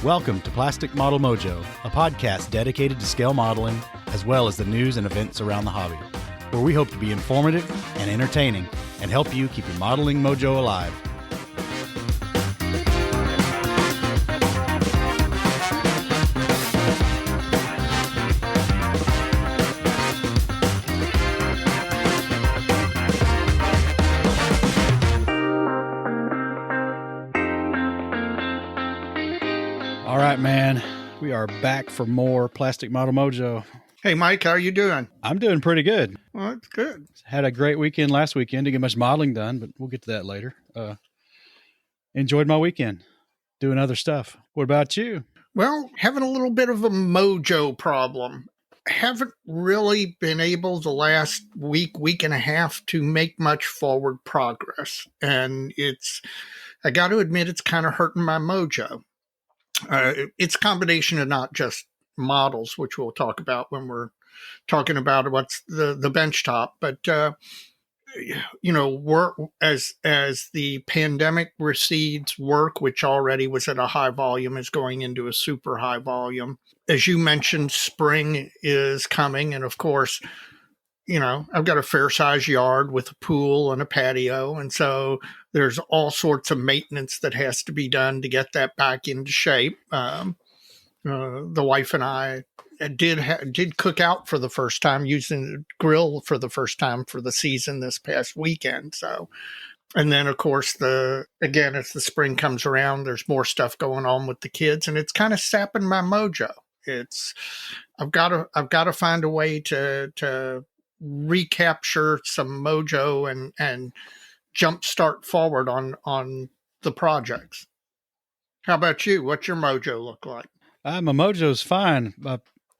Welcome to Plastic Model Mojo, a podcast dedicated to scale modeling, as well as the news and events around the hobby, where we hope to be informative and entertaining and help you keep your modeling mojo alive. All right, man. We are back for more Plastic Model Mojo. Hey, Mike, how are you doing? I'm doing pretty good. Well, that's good. Had a great weekend last weekend. Didn't get much modeling done, but we'll get to that later. Enjoyed my weekend doing other stuff. What about you? Well, having a little bit of a mojo problem. Haven't really been able the last week and a half to make much forward progress. And I got to admit, it's kind of hurting my mojo. It's a combination of not just models, which we'll talk about when we're talking about what's the benchtop, but work as the pandemic recedes, work, which already was at a high volume, is going into a super high volume. As you mentioned, spring is coming, and of course, I've got a fair size yard with a pool and a patio, and so there's all sorts of maintenance that has to be done to get that back into shape. The wife and I did cook out for the first time, using the grill for the first time for the season this past weekend. So, and then of course as the spring comes around, there's more stuff going on with the kids, and it's kind of sapping my mojo. I've got to find a way to recapture some mojo and jumpstart forward on the projects. How about you? What's your mojo look like? My mojo's fine.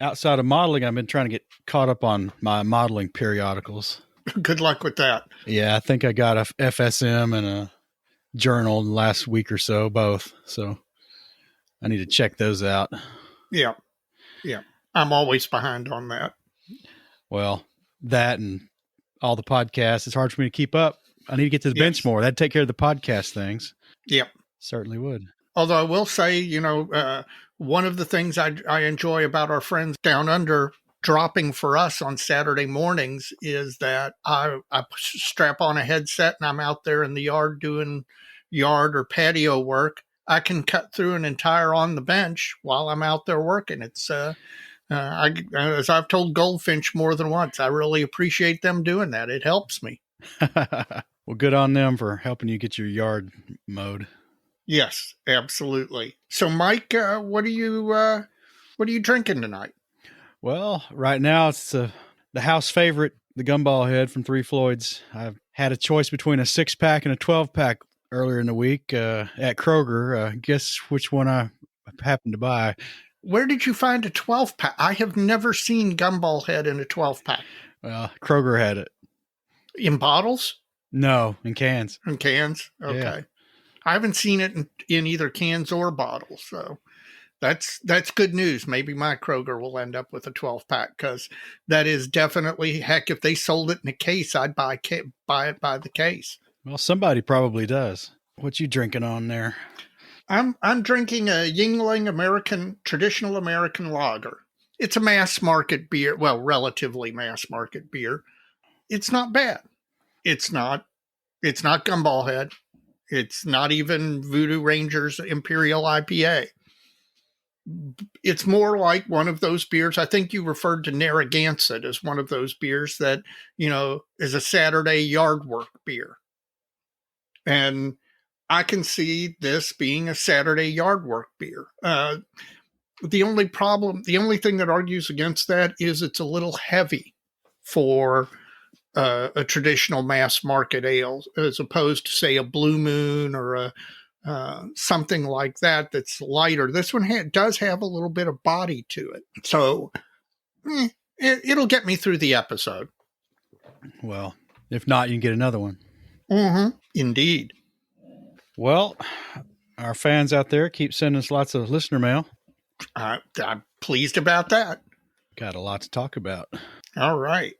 Outside of modeling, I've been trying to get caught up on my modeling periodicals. Good luck with that. Yeah, I think I got a FSM and a journal last week or so, both. So I need to check those out. Yeah. I'm always behind on that. Well, that and all the podcasts, it's hard for me to keep up. I need to get to the bench more. That'd take care of the podcast things. Yep. Certainly would. Although I will say, one of the things I enjoy about our friends down under dropping for us on Saturday mornings is that I strap on a headset and I'm out there in the yard doing yard or patio work. I can cut through an entire On the Bench while I'm out there working. It's as I've told Goldfinch more than once, I really appreciate them doing that. It helps me. Well, good on them for helping you get your yard mowed. Yes, absolutely. So, Mike, what are you drinking tonight? Well, right now it's the house favorite, the Gumball Head from Three Floyds. I've had a choice between a 6-pack and a 12-pack earlier in the week at Kroger. Guess which one I happened to buy. Where did you find a 12-pack? I have never seen Gumball Head in a 12-pack. Well, Kroger had it. In bottles? No, in cans. In cans? Okay. Yeah. I haven't seen it in either cans or bottles, so that's good news. Maybe my Kroger will end up with a 12-pack, because that is definitely, heck, if they sold it in a case, I'd buy it by the case. Well, somebody probably does. What you drinking on there? I'm drinking a Yuengling traditional American lager. It's a mass market beer, well, relatively mass market beer. It's not bad. It's not Gumball Head. It's not even Voodoo Ranger's Imperial IPA. It's more like one of those beers. I think you referred to Narragansett as one of those beers that, is a Saturday yard work beer. And I can see this being a Saturday yard work beer. The only thing that argues against that is it's a little heavy for a traditional mass market ale, as opposed to, say, a Blue Moon or something like that that's lighter. This one does have a little bit of body to it. So it'll get me through the episode. Well, if not, you can get another one. Mm-hmm. Indeed. Well, our fans out there keep sending us lots of listener mail. I'm pleased about that. Got a lot to talk about. All right.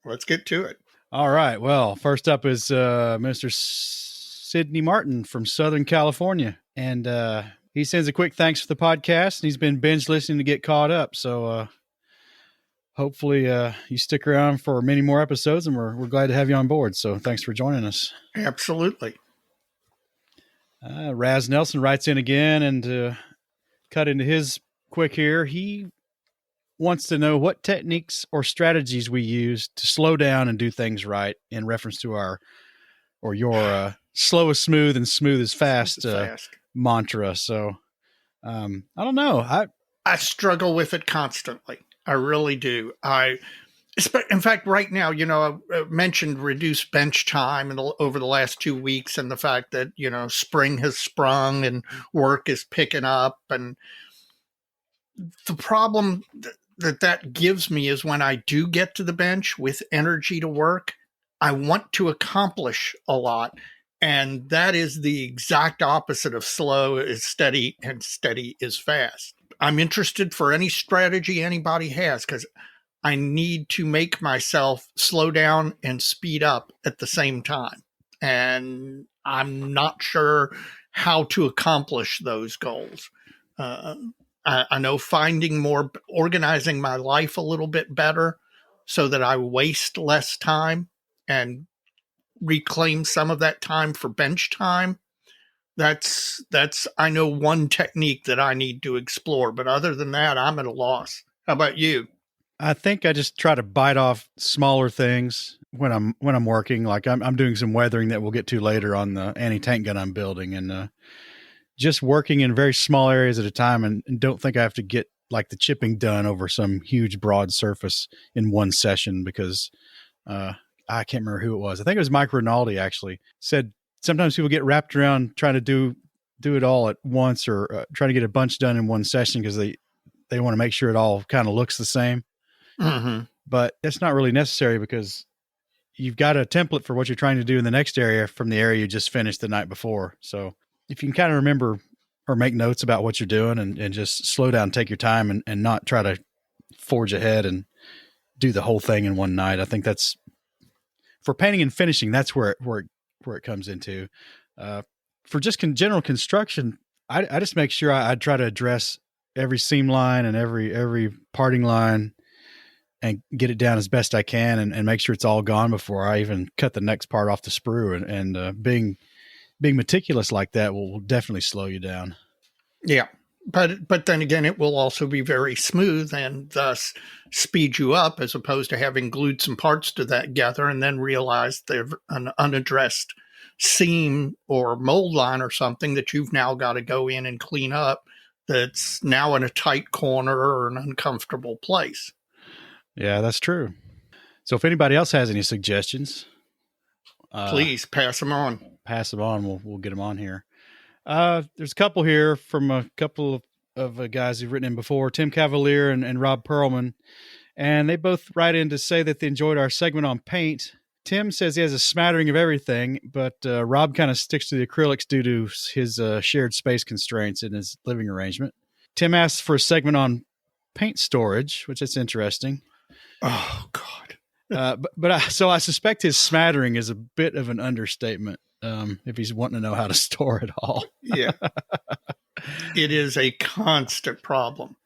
Let's get to it. All right. Well, first up is Mr. Sidney Martin from Southern California. And he sends a quick thanks for the podcast, and he's been binge listening to get caught up. So hopefully you stick around for many more episodes, and we're glad to have you on board. So thanks for joining us. Absolutely. Raz Nelson writes in again, and to cut into his quick here, he wants to know what techniques or strategies we use to slow down and do things right in reference to your slow is smooth and smooth is fast, mantra. So I don't know. I struggle with it constantly. I really do. In fact, right now, I mentioned reduced bench time over the last 2 weeks, and the fact that, spring has sprung and work is picking up. And the problem that gives me is when I do get to the bench with energy to work, I want to accomplish a lot. And that is the exact opposite of slow is steady and steady is fast. I'm interested for any strategy anybody has, because I need to make myself slow down and speed up at the same time. And I'm not sure how to accomplish those goals. I know organizing my life a little bit better so that I waste less time and reclaim some of that time for bench time. That's I know one technique that I need to explore, but other than that, I'm at a loss. How about you? I think I just try to bite off smaller things when I'm working. Like I'm doing some weathering that we'll get to later on the anti-tank gun I'm building, and just working in very small areas at a time, and don't think I have to get like the chipping done over some huge broad surface in one session, because I can't remember who it was. I think it was Mike Rinaldi actually said sometimes people get wrapped around trying to do it all at once, or trying to get a bunch done in one session because they want to make sure it all kind of looks the same. Mm-hmm. But that's not really necessary, because you've got a template for what you're trying to do in the next area from the area you just finished the night before. So if you can kind of remember or make notes about what you're doing, and just slow down, take your time, and not try to forge ahead and do the whole thing in one night. I think that's for painting and finishing. That's where it comes into. For just general construction, I just make sure I try to address every seam line and every parting line and get it down as best I can, and make sure it's all gone before I even cut the next part off the sprue. And being meticulous like that will definitely slow you down. Yeah. But then again, it will also be very smooth and thus speed you up, as opposed to having glued some parts to that together and then realize there's an unaddressed seam or mold line or something that you've now got to go in and clean up, that's now in a tight corner or an uncomfortable place. Yeah, that's true. So if anybody else has any suggestions, please pass them on. We'll get them on here. There's a couple here from a couple of guys who've written in before, Tim Cavalier and Rob Perlman, and they both write in to say that they enjoyed our segment on paint. Tim says he has a smattering of everything, but Rob kind of sticks to the acrylics due to his shared space constraints in his living arrangement. Tim asks for a segment on paint storage, which is interesting. Oh, God. So I suspect his smattering is a bit of an understatement, if he's wanting to know how to store it all. Yeah. It is a constant problem.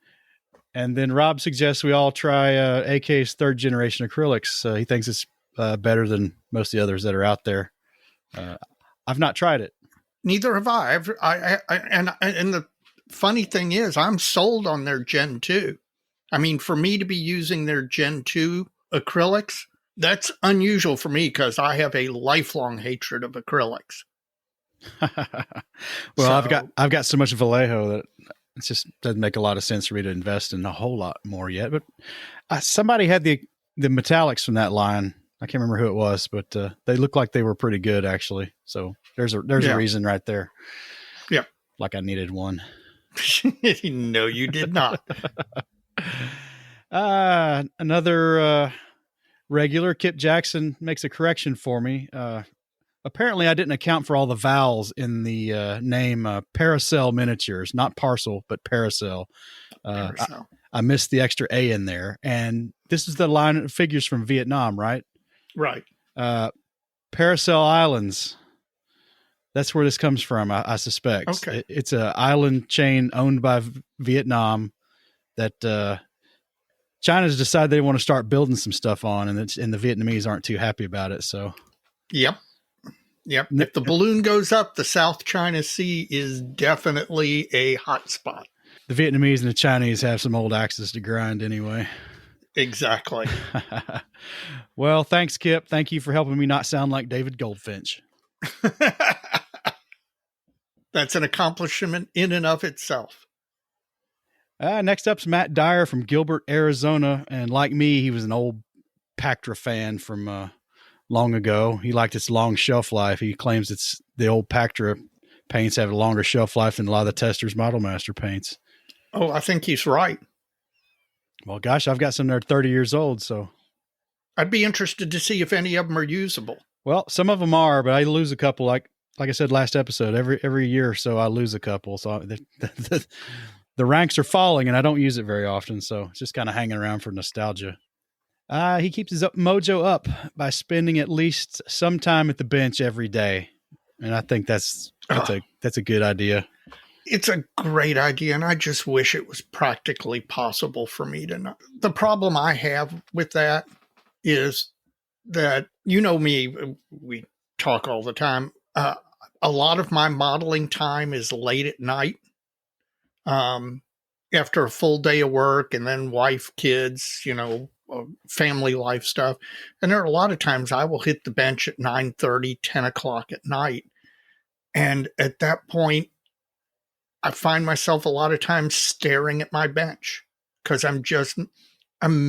And then Rob suggests we all try AK's third generation acrylics. He thinks it's better than most of the others that are out there. I've not tried it. Neither have I. And the funny thing is, I'm sold on their Gen 2. I mean, for me to be using their Gen 2 acrylics, that's unusual for me, because I have a lifelong hatred of acrylics. Well, so, I've got so much Vallejo that it just doesn't make a lot of sense for me to invest in a whole lot more yet. But somebody had the metallics from that line. I can't remember who it was, but they looked like they were pretty good, actually. So there's a reason right there. Yeah, like I needed one. No, you did not. Another regular, Kip Jackson, makes a correction for me. Apparently, I didn't account for all the vowels in the name Paracel Miniatures, not Parcel, but Paracel. I missed the extra A in there. And this is the line of figures from Vietnam, right? Right. Paracel Islands. That's where this comes from, I suspect. Okay. It's an island chain owned by Vietnam that China's decided they want to start building some stuff on, and the Vietnamese aren't too happy about it. So, Yep. If the balloon goes up, the South China Sea is definitely a hot spot. The Vietnamese and the Chinese have some old axes to grind anyway. Exactly. Well, thanks, Kip. Thank you for helping me not sound like David Goldfinch. That's an accomplishment in and of itself. Next up's Matt Dyer from Gilbert, Arizona. And like me, he was an old Pactra fan from long ago. He liked its long shelf life. He claims it's the old Pactra paints have a longer shelf life than a lot of the Testors Model Master paints. Oh, I think he's right. Well, gosh, I've got some that are 30 years old, so I'd be interested to see if any of them are usable. Well, some of them are, but I lose a couple. Like I said last episode, every year or so I lose a couple. So the ranks are falling, and I don't use it very often. So it's just kind of hanging around for nostalgia. He keeps his mojo up by spending at least some time at the bench every day, and I think that's a good idea. It's a great idea, and I just wish it was practically possible for me to know. The problem I have with that is that, you know me, we talk all the time. A lot of my modeling time is late at night, after a full day of work, and then wife, kids, family life stuff. And there are a lot of times I will hit the bench at 9:30, 10 o'clock at night. And at that point, I find myself a lot of times staring at my bench because I'm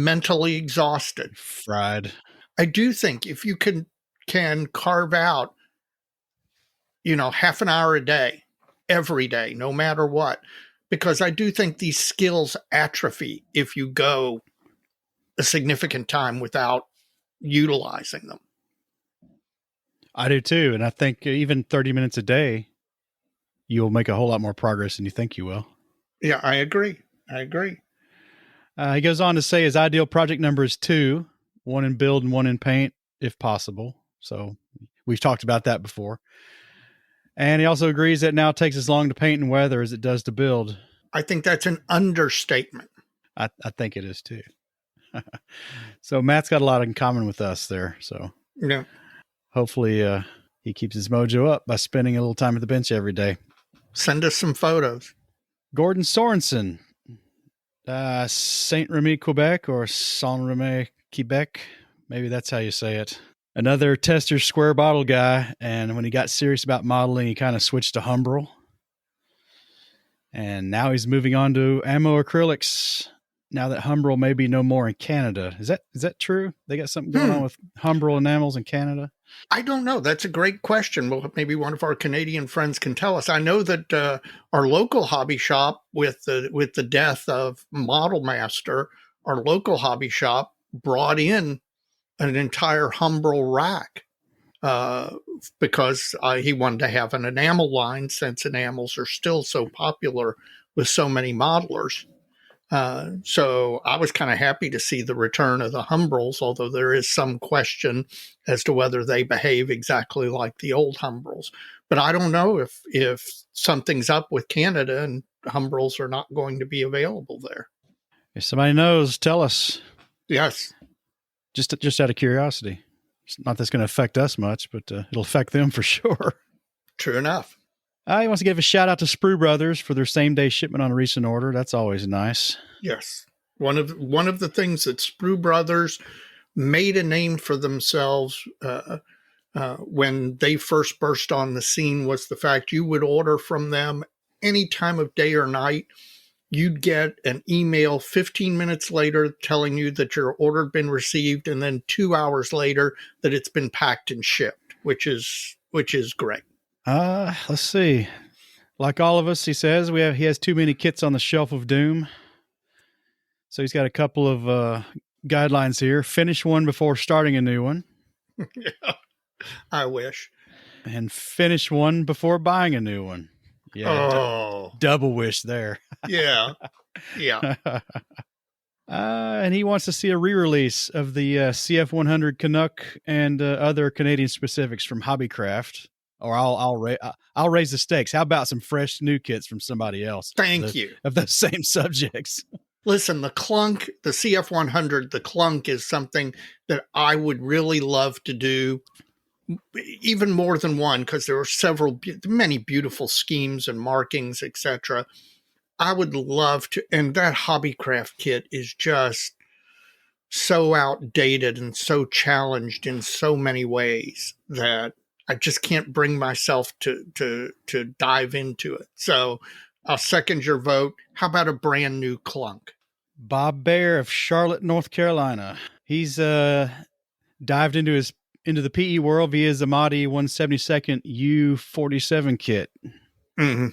mentally exhausted. Fried. I do think if you can carve out, half an hour a day, every day, no matter what, because I do think these skills atrophy if you go a significant time without utilizing them. I do too. And I think even 30 minutes a day, you'll make a whole lot more progress than you think you will. Yeah, I agree. He goes on to say his ideal project number is 2, one in build and one in paint, if possible. So we've talked about that before. And he also agrees that it now takes as long to paint and weather as it does to build. I think that's an understatement. I think it is too. So Matt's got a lot in common with us there. So yeah, hopefully he keeps his mojo up by spending a little time at the bench every day. Send us some photos. Gordon Sorensen, Saint Remy, Quebec, or Saint Remy, Quebec. Maybe that's how you say it. Another Tester square bottle guy. And when he got serious about modeling, he kind of switched to Humbrol. And now he's moving on to ammo acrylics. Now that Humbrol may be no more in Canada. Is that true? They got something going on with Humbrol enamels in Canada? I don't know. That's a great question. Well, maybe one of our Canadian friends can tell us. I know that our local hobby shop, with the death of Model Master, our local hobby shop brought in an entire Humbrol rack because he wanted to have an enamel line, since enamels are still so popular with so many modelers. So I was kind of happy to see the return of the Humbrels, although there is some question as to whether they behave exactly like the old Humbrels. But I don't know if something's up with Canada and Humbrels are not going to be available there. If somebody knows, tell us. Yes. Just out of curiosity. It's not that's going to affect us much, but it'll affect them for sure. True enough. He wants to give a shout out to Sprue Brothers for their same-day shipment on a recent order. That's always nice. Yes. One of the things that Sprue Brothers made a name for themselves when they first burst on the scene was the fact you would order from them any time of day or night. You'd get an email 15 minutes later telling you that your order had been received, and then 2 hours later that it's been packed and shipped, which is great. Let's see. Like all of us, he says, he has too many kits on the shelf of doom. So he's got a couple of guidelines here. Finish one before starting a new one. Yeah, I wish. And finish one before buying a new one. Yeah. Double wish there. Yeah. Yeah. And he wants to see a re-release of the CF100 Canuck and other Canadian specifics from Hobbycraft. or I'll raise the stakes. How about some fresh new kits from somebody else? Thank you. Of those same subjects. Listen, the Clunk, the CF100, the Clunk is something that I would really love to do, even more than one, because there are many beautiful schemes and markings, etc. I would love to, and that Hobbycraft kit is just so outdated and so challenged in so many ways that I just can't bring myself to dive into it. So I'll second your vote. How about a brand new Clunk? Bob Bear of Charlotte, North Carolina. He's dived into the PE world via his Amati 172nd U47 kit. Mm-hmm.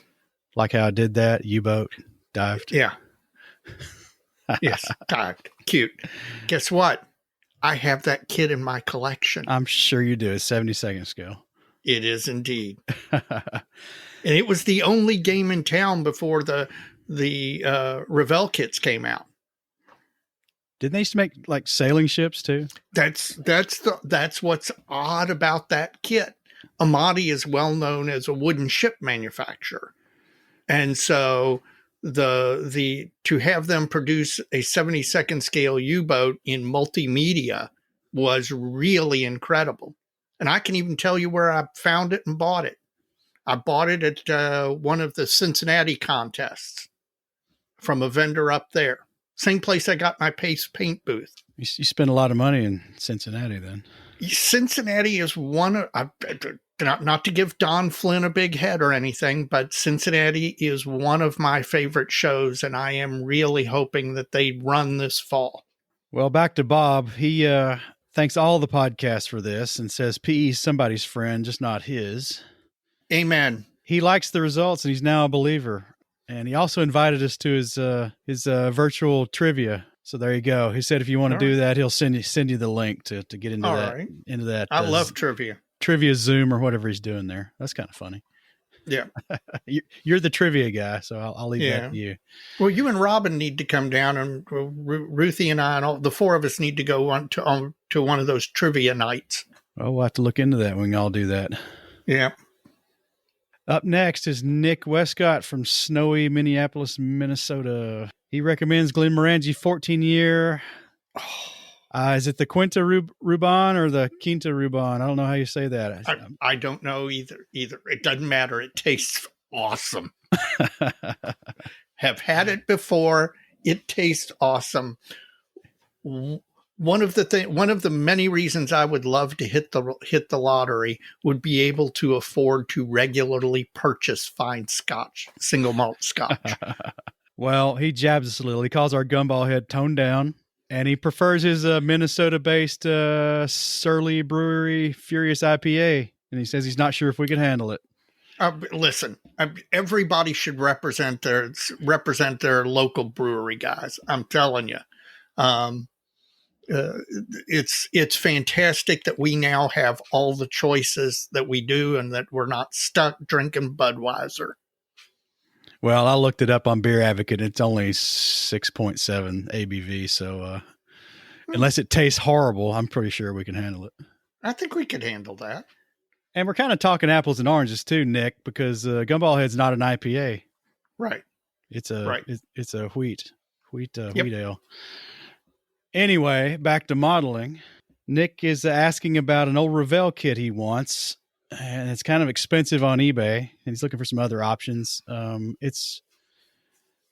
Like how I did that U-boat dived. Yeah. Yes, dived. Cute. Guess what? I have that kit in my collection. I'm sure you do. It's 72nd scale. It is indeed. And it was the only game in town before the Revell kits came out. Didn't they used to make like sailing ships too? That's what's odd about that kit. Amati is well known as a wooden ship manufacturer, and so to have them produce a 72nd scale U-boat in multimedia was really incredible. And I can even tell you where I found it and bought it. I bought it at one of the Cincinnati contests from a vendor up there. Same place I got my Pace paint booth. You spent a lot of money in Cincinnati then. Cincinnati is one of, not to give Don Flynn a big head or anything, but Cincinnati is one of my favorite shows, and I am really hoping that they run this fall. Well, back to Bob. He thanks all the podcasts for this and says PE's somebody's friend, just not his. Amen. He likes the results, and he's now a believer. And he also invited us to his virtual trivia. So there you go. He said if you want to do that, he'll send you the link to get into that. Right. Into that. I love trivia. Trivia Zoom or whatever he's doing there. That's kind of funny. Yeah. You're the trivia guy, so I'll leave that to you. Well, you and Robin need to come down, and Ruthie and I and all the four of us need to go on to one of those trivia nights. Well, we'll have to look into that. We can all do that. Yeah. Up next is Nick Westcott from snowy Minneapolis, Minnesota. He recommends Glenmorangie 14-year. Is it the Quinta Ruban or the Quinta Ruban? I don't know how you say that. I don't know either. It doesn't matter. It tastes awesome. Have had it before. It tastes awesome. One of the many reasons I would love to hit the lottery would be able to afford to regularly purchase fine Scotch, single malt Scotch. Well, he jabs us a little. He calls our gumball head toned down, and he prefers his Minnesota-based Surly Brewery Furious IPA, and he says he's not sure if we can handle it. Listen, everybody should represent their local brewery, guys. I'm telling you. It's fantastic that we now have all the choices that we do and that we're not stuck drinking Budweiser. Well, I looked it up on Beer Advocate. It's only 6.7 ABV. So unless it tastes horrible, I'm pretty sure we can handle it. I think we could handle that. And we're kind of talking apples and oranges too, Nick, because Gumball Head's not an IPA. Right. It's a wheat ale. Anyway, back to modeling. Nick is asking about an old Revell kit he wants, and it's kind of expensive on eBay, and he's looking for some other options. It's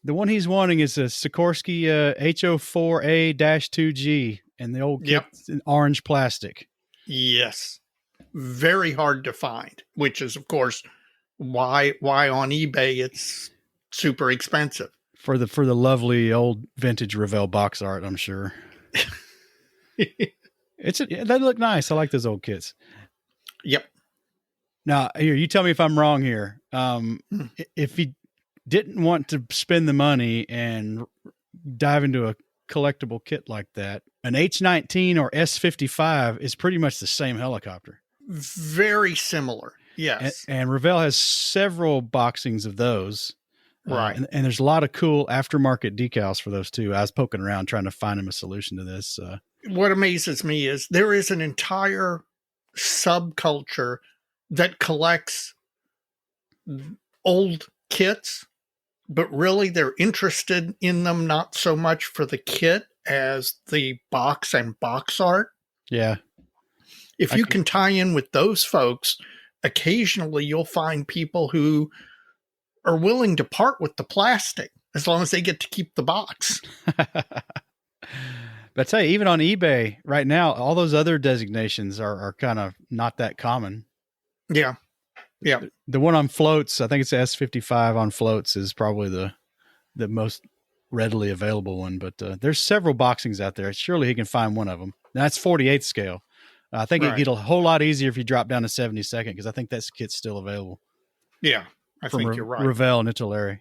the one he's wanting is a Sikorsky HO4A-2G, and the old kit's in orange plastic. Yes, very hard to find, which is, of course, why on eBay it's super expensive. For the lovely old vintage Revell box art, I'm sure. They look nice. I like those old kits. Yep. Now, here, you tell me if I'm wrong here. If he didn't want to spend the money and dive into a collectible kit like that, an H-19 or S-55 is pretty much the same helicopter. Very similar. Yes. And Revell has several boxings of those. Right. And there's a lot of cool aftermarket decals for those too. I was poking around trying to find him a solution to this. What amazes me is there is an entire subculture that collects old kits, but really they're interested in them not so much for the kit as the box and box art. Yeah. If you can tie in with those folks, occasionally you'll find people who are willing to part with the plastic as long as they get to keep the box. But I tell you, even on eBay right now, all those other designations are kind of not that common. Yeah. Yeah. The one on floats, I think it's S55 on floats, is probably the most readily available one. But there's several boxings out there. Surely he can find one of them. And that's 48th scale. I think it'd get a whole lot easier if you drop down to 72nd, because I think that kit's still available. Yeah, I think you're right. Ravel and Italeri.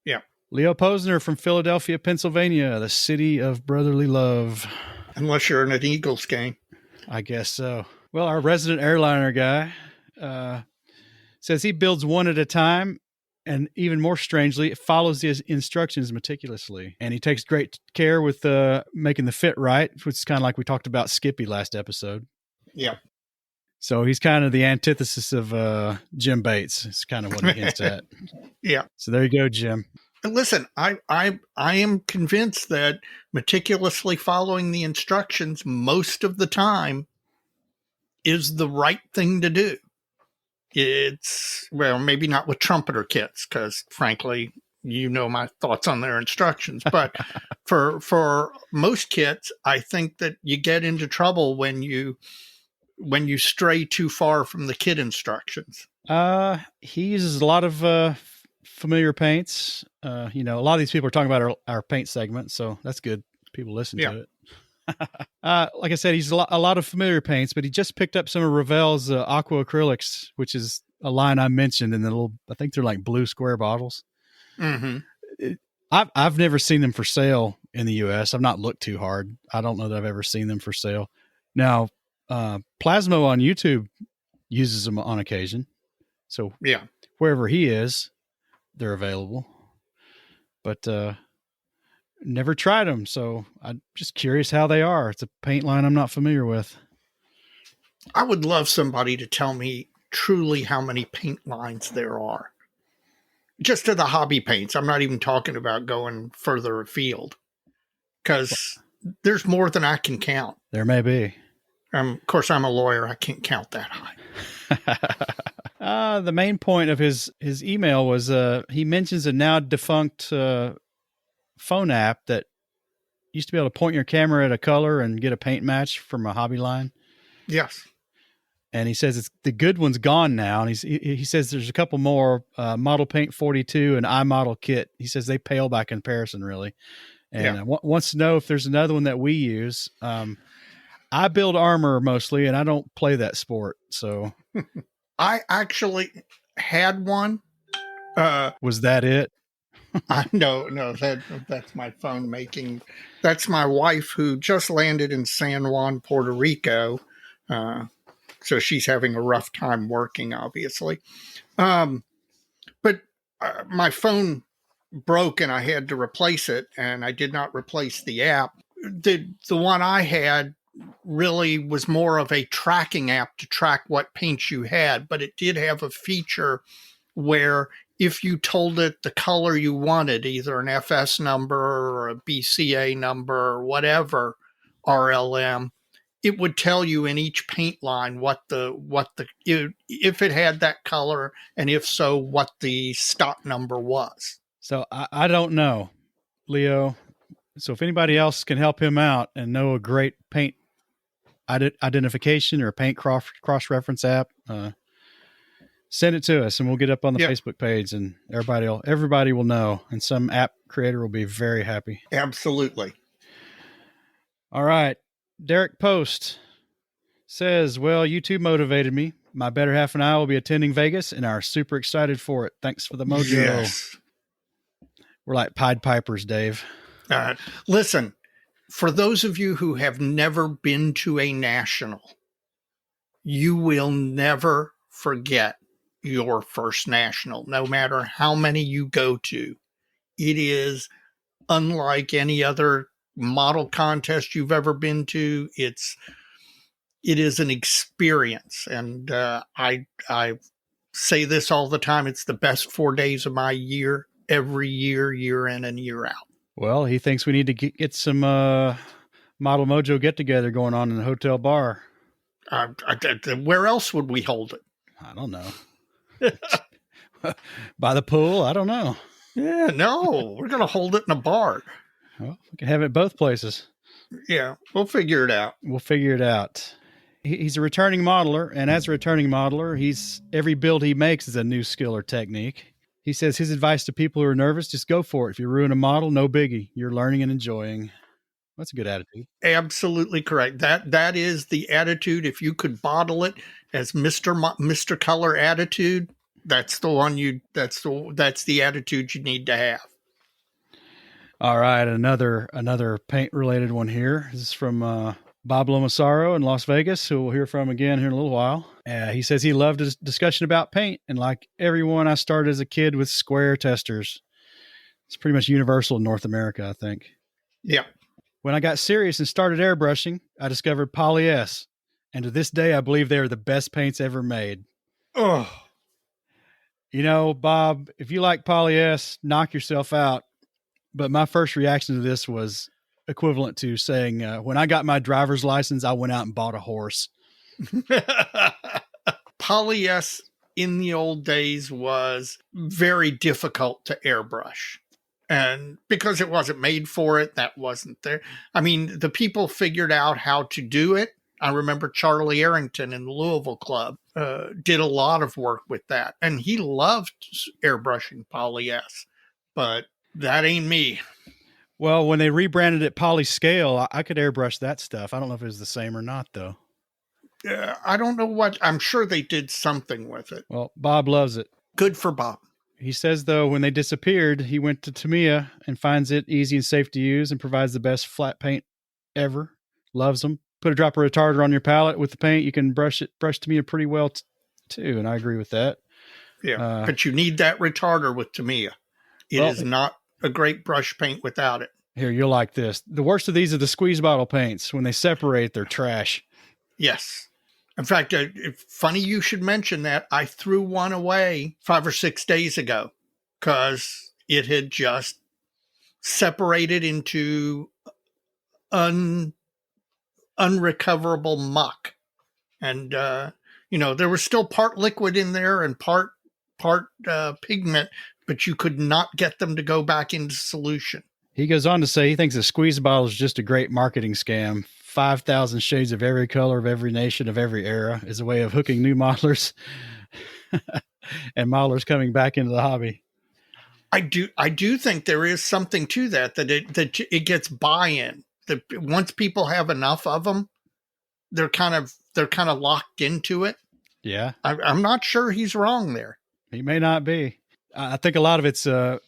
Yeah. Leo Posner from Philadelphia, Pennsylvania, the city of brotherly love. Unless you're in an Eagles game. I guess so. Well, our resident airliner guy says he builds one at a time, and even more strangely, follows his instructions meticulously. And he takes great care with making the fit right, which is kind of like we talked about Skippy last episode. Yeah. So he's kind of the antithesis of Jim Bates. It's kind of what he hints at. Yeah. So there you go, Jim. Listen, I am convinced that meticulously following the instructions most of the time is the right thing to do. It's, well, maybe not with trumpeter kits, because frankly, you know my thoughts on their instructions. But for most kits, I think that you get into trouble when you stray too far from the kit instructions. He uses a lot of familiar paints. A lot of these people are talking about our paint segment, so that's good. People listen to it. Like I said, he's a lot of familiar paints, but he just picked up some of Ravel's aqua acrylics, which is a line I mentioned in the little, I think they're like blue square bottles. Mm-hmm. I've never seen them for sale in the US. I've not looked too hard. I don't know that I've ever seen them for sale. Now, Plasmo on YouTube uses them on occasion. So yeah, wherever he is, they're available. But never tried them, so I'm just curious how they are. It's a paint line I'm not familiar with. I would love somebody to tell me truly how many paint lines there are. Just to the hobby paints. I'm not even talking about going further afield, because there's more than I can count. There may be. Of course, I'm a lawyer. I can't count that high. The main point of his email was he mentions a now defunct phone app that used to be able to point your camera at a color and get a paint match from a hobby line. Yes. And he says the good one's gone now. And he says there's a couple more, Model Paint 42 and iModel Kit. He says they pale by comparison, really. And wants to know if there's another one that we use. I build armor mostly, and I don't play that sport. So I actually had one. Was that it? No, that's my phone making. That's my wife, who just landed in San Juan, Puerto Rico. So she's having a rough time working, obviously. But my phone broke and I had to replace it, and I did not replace the app. The one I had really was more of a tracking app to track what paints you had, but it did have a feature where if you told it the color you wanted, either an FS number or a BCA number or whatever, RLM, it would tell you in each paint line if it had that color, and if so, what the stock number was. So I don't know, Leo. So if anybody else can help him out and know a great paint identification or paint cross-reference app, send it to us and we'll get up on the Facebook page, and everybody will know, and some app creator will be very happy. Absolutely. All right. Derek Post says, well, you two motivated me. My better half and I will be attending Vegas and are super excited for it. Thanks for the mojo. Yes. We're like Pied Pipers, Dave. Listen, for those of you who have never been to a national, you will never forget your first national, no matter how many you go to. It is unlike any other model contest you've ever been to. It's It is an experience, and I say this all the time. It's the best 4 days of my year, every year, year in and year out. Well, he thinks we need to get some Model Mojo get together going on in the hotel bar. Where else would we hold it? I don't know. By the pool? I don't know. Yeah, no, we're going to hold it in a bar. Well, we can have it both places. Yeah, we'll figure it out. We'll figure it out. He's a returning modeler, and as a returning modeler, every build he makes is a new skill or technique. He says his advice to people who are nervous, just go for it. If you ruin a model, no biggie. You're learning and enjoying. That's a good attitude. Absolutely correct. That is the attitude. If you could bottle it as Mr. Color attitude, that's the one that's the attitude you need to have. All right, another paint related one here. This is from Bob Lomasaro in Las Vegas, who we'll hear from again here in a little while. He says he loved a discussion about paint, and like everyone, I started as a kid with square testers. It's pretty much universal in North America, I think. Yeah. When I got serious and started airbrushing, I discovered Poly S, and to this day, I believe they are the best paints ever made. Oh, you know, Bob, if you like Poly S, knock yourself out. But my first reaction to this was equivalent to saying, when I got my driver's license, I went out and bought a horse. Poly S in the old days was very difficult to airbrush. And because it wasn't made for it, that wasn't there. I mean, the people figured out how to do it. I remember Charlie Arrington in the Louisville Club did a lot of work with that. And he loved airbrushing Poly S. But that ain't me. Well, when they rebranded it Poly Scale, I could airbrush that stuff. I don't know if it was the same or not, though. I don't know what. I'm sure they did something with it. Well, Bob loves it. Good for Bob. He says, though, when they disappeared, he went to Tamiya and finds it easy and safe to use and provides the best flat paint ever. Loves them. Put a drop of retarder on your palette with the paint. You can brush Tamiya pretty well, too. And I agree with that. Yeah, but you need that retarder with Tamiya. It is not a great brush paint without it. Here, you'll like this. The worst of these are the squeeze bottle paints. When they separate, they're trash. Yes. In fact, funny you should mention that. I threw one away 5 or 6 days ago because it had just separated into unrecoverable muck. And, there was still part liquid in there and part pigment, but you could not get them to go back into solution. He goes on to say he thinks a squeeze bottle is just a great marketing scam. 5,000 shades of every color of every nation of every era is a way of hooking new modelers and modelers coming back into the hobby. I do think there is something to that it gets buy-in. That once people have enough of them, they're kind of locked into it. Yeah, I'm not sure he's wrong there. He may not be. I think a lot of it's 2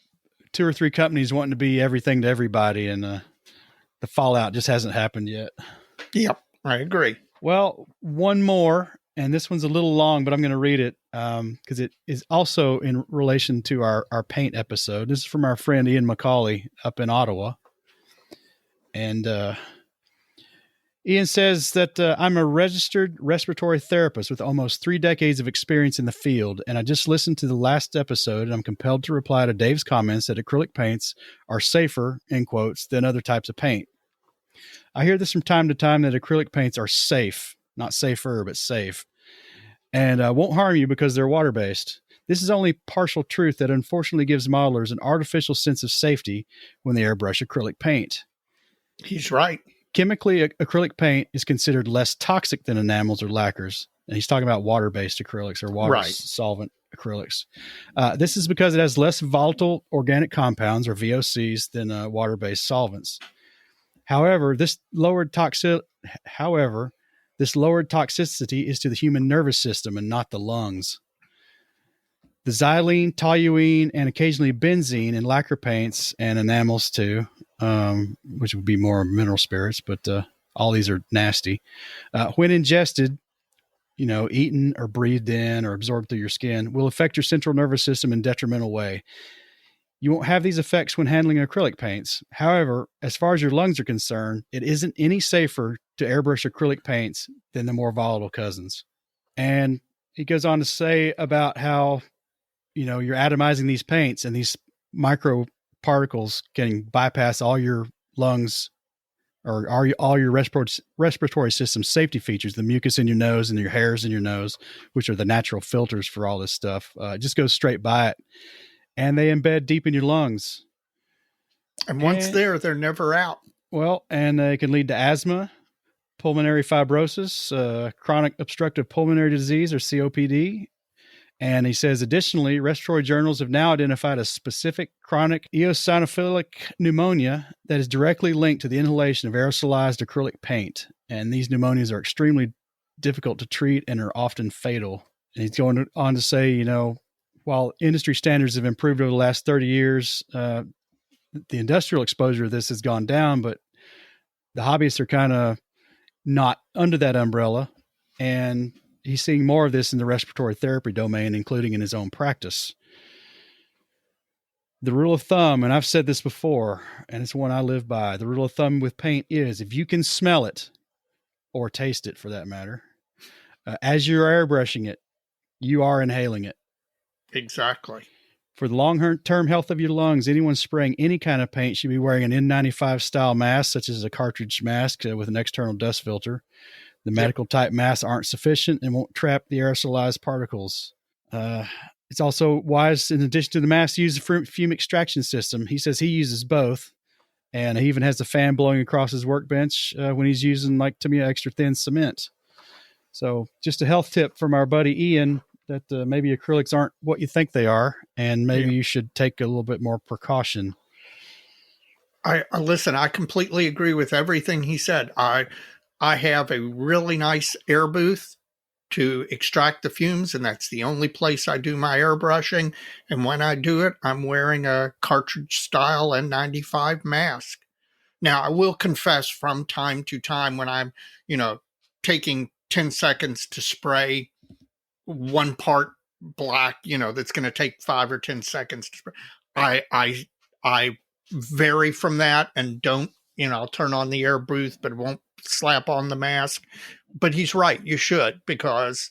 or 3 companies wanting to be everything to everybody, and the fallout just hasn't happened yet. Yep, I agree. Well, one more, and this one's a little long, but I'm going to read it because it is also in relation to our paint episode. This is from our friend Ian McCauley up in Ottawa. And Ian says that I'm a registered respiratory therapist with almost 3 decades of experience in the field, and I just listened to the last episode, and I'm compelled to reply to Dave's comments that acrylic paints are safer, in quotes, than other types of paint. I hear this from time to time that acrylic paints are safe, not safer, but safe, and won't harm you because they're water-based. This is only partial truth that unfortunately gives modelers an artificial sense of safety when they airbrush acrylic paint. He's right. Chemically, acrylic paint is considered less toxic than enamels or lacquers. And he's talking about water-based acrylics or water-solvent acrylics. This is because it has less volatile organic compounds or VOCs than water-based solvents. However, this lowered toxicity is to the human nervous system and not the lungs. The xylene, toluene, and occasionally benzene in lacquer paints and enamels too, which would be more mineral spirits, but all these are nasty. When ingested, eaten or breathed in or absorbed through your skin, will affect your central nervous system in a detrimental way. You won't have these effects when handling acrylic paints. However, as far as your lungs are concerned, it isn't any safer to airbrush acrylic paints than the more volatile cousins. And he goes on to say about how, you're atomizing these paints and these micro particles can bypass all your lungs or all your respiratory system safety features, the mucus in your nose and your hairs in your nose, which are the natural filters for all this stuff. It just goes straight by it. And they embed deep in your lungs. And once they're never out. Well, and it can lead to asthma, pulmonary fibrosis, chronic obstructive pulmonary disease, or COPD. And he says, additionally, respiratory journals have now identified a specific chronic eosinophilic pneumonia that is directly linked to the inhalation of aerosolized acrylic paint. And these pneumonias are extremely difficult to treat and are often fatal. And he's going on to say, while industry standards have improved over the last 30 years, the industrial exposure of this has gone down, but the hobbyists are kind of not under that umbrella. And he's seeing more of this in the respiratory therapy domain, including in his own practice. The rule of thumb, and I've said this before, and it's one I live by, the rule of thumb with paint is if you can smell it, or taste it for that matter, as you're airbrushing it, you are inhaling it. Exactly. For the long-term health of your lungs, anyone spraying any kind of paint should be wearing an N95 style mask, such as a cartridge mask with an external dust filter. The medical type masks aren't sufficient and won't trap the aerosolized particles. It's also wise, in addition to the mask, to use a fume extraction system. He says he uses both, and he even has a fan blowing across his workbench when he's using, to me, extra thin cement. So just a health tip from our buddy Ian that maybe acrylics aren't what you think they are, and maybe you should take a little bit more precaution. I listen, I completely agree with everything he said. I have a really nice air booth to extract the fumes, and that's the only place I do my airbrushing. And when I do it, I'm wearing a cartridge style N95 mask. Now, I will confess from time to time when I'm, taking 10 seconds to spray one part black, that's going to take 5 or 10 seconds to spray. I vary from that and don't, I'll turn on the air booth, but it won't slap on the mask. But he's right. You should, because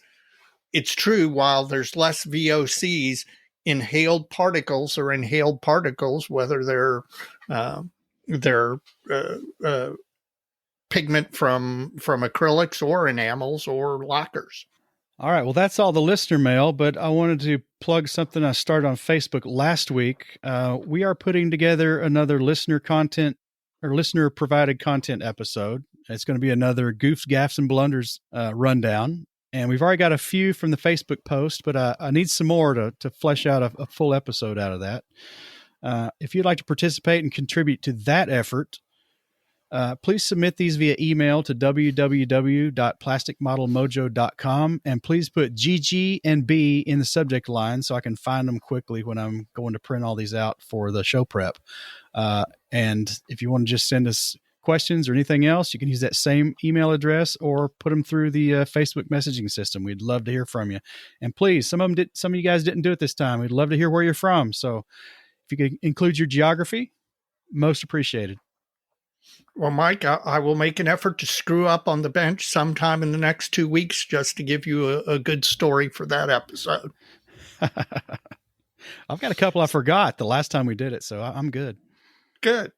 it's true. While there's less VOCs, inhaled particles are inhaled particles, whether they're pigment from acrylics or enamels or lacquers. All right. Well, that's all the listener mail, but I wanted to plug something I started on Facebook last week. We are putting together another listener provided content episode. It's going to be another Goofs, Gaffs, and Blunders rundown. And we've already got a few from the Facebook post, but I need some more to flesh out a full episode out of that. If you'd like to participate and contribute to that effort, please submit these via email to www.plasticmodelmojo.com, and please put GG and B in the subject line so I can find them quickly when I'm going to print all these out for the show prep. And if you want to just send us questions or anything else, you can use that same email address or put them through the Facebook messaging system. We'd love to hear from you. And please, some of you guys didn't do it this time. We'd love to hear where you're from. So if you could include your geography, most appreciated. Well, Mike, I will make an effort to screw up on the bench sometime in the next 2 weeks just to give you a good story for that episode. I've got a couple I forgot the last time we did it, so I'm good. Good.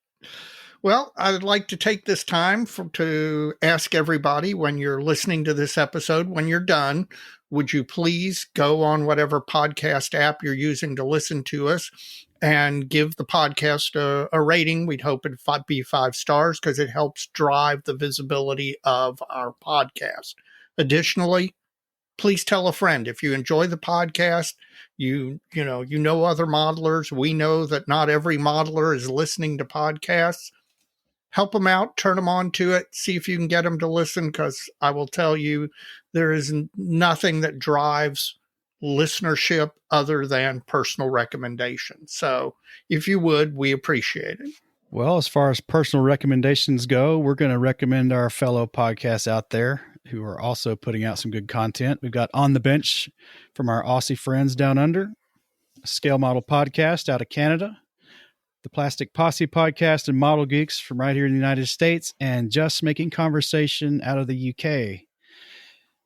Well, I'd like to take this time to ask everybody, when you're listening to this episode, when you're done, would you please go on whatever podcast app you're using to listen to us and give the podcast a rating? We'd hope it'd be 5 stars because it helps drive the visibility of our podcast. Additionally, please tell a friend. If you enjoy the podcast, you know other modelers. We know that not every modeler is listening to podcasts. Help them out, turn them on to it, see if you can get them to listen, because I will tell you, there is nothing that drives listenership other than personal recommendations. So if you would, we appreciate it. Well, as far as personal recommendations go, we're going to recommend our fellow podcasts out there who are also putting out some good content. We've got On the Bench from our Aussie friends down under, a scale model podcast out of Canada, the Plastic Posse podcast and Model Geeks from right here in the United States, and Just Making Conversation out of the UK.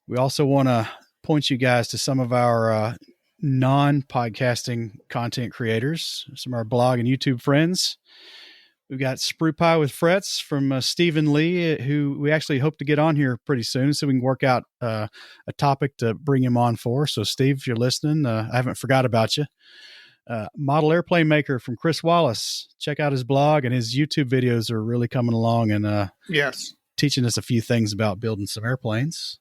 We also want to point you guys to some of our non-podcasting content creators, some of our blog and YouTube friends. We've got Sprue Pie with Frets from Stephen Lee, who we actually hope to get on here pretty soon so we can work out a topic to bring him on for. So, Steve, if you're listening, I haven't forgot about you. Model Airplane Maker from Chris Wallace. Check out his blog, and his YouTube videos are really coming along and teaching us a few things about building some airplanes.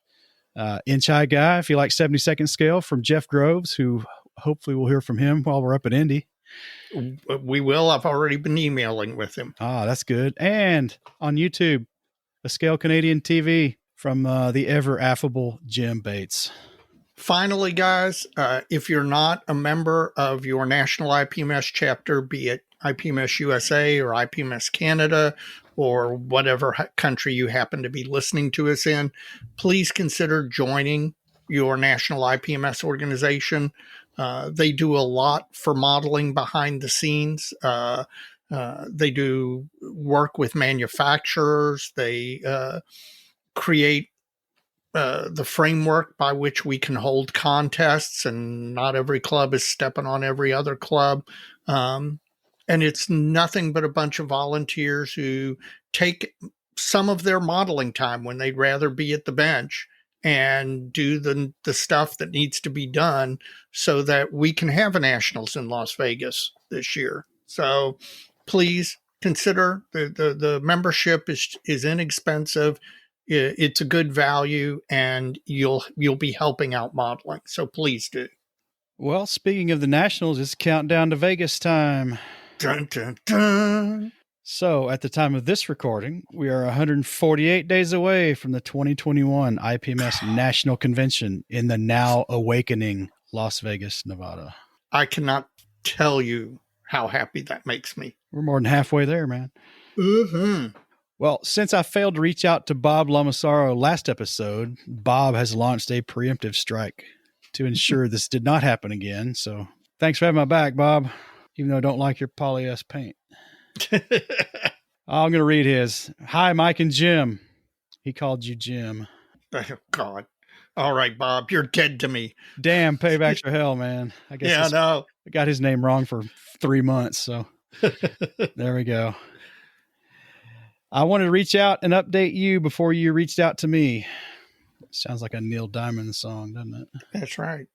Inch High Guy, if you like 72nd Scale, from Jeff Groves, who hopefully we'll hear from him while we're up at Indy. We will. I've already been emailing with him. Ah, that's good. And on YouTube, A Scale Canadian TV from the ever affable Jim Bates. Finally, guys, if you're not a member of your national IPMS chapter, be it IPMS USA or IPMS Canada or whatever country you happen to be listening to us in, please consider joining your national IPMS organization. They do a lot for modeling behind the scenes. They do work with manufacturers. They create the framework by which we can hold contests, and not every club is stepping on every other club. And it's nothing but a bunch of volunteers who take some of their modeling time when they'd rather be at the bench and do the stuff that needs to be done so that we can have a nationals in Las Vegas this year. So please consider the membership is inexpensive. It's a good value, and you'll be helping out modeling. So please do. Well, speaking of the nationals, it's countdown to Vegas time. Dun, dun, dun. So at the time of this recording, we are 148 days away from the 2021 IPMS National Convention in the now awakening Las Vegas, Nevada. I cannot tell you how happy that makes me. We're more than halfway there, man. Mm-hmm. Well, since I failed to reach out to Bob Lamasaro last episode, Bob has launched a preemptive strike to ensure this did not happen again. So thanks for having my back, Bob, even though I don't like your polyester paint. I'm going to read his. Hi, Mike and Jim. He called you Jim. Oh, God. All right, Bob, you're dead to me. Damn, payback's for hell, man. I guess I know. I got his name wrong for 3 months, so there we go. I wanted to reach out and update you before you reached out to me. Sounds like a Neil Diamond song, doesn't it? That's right.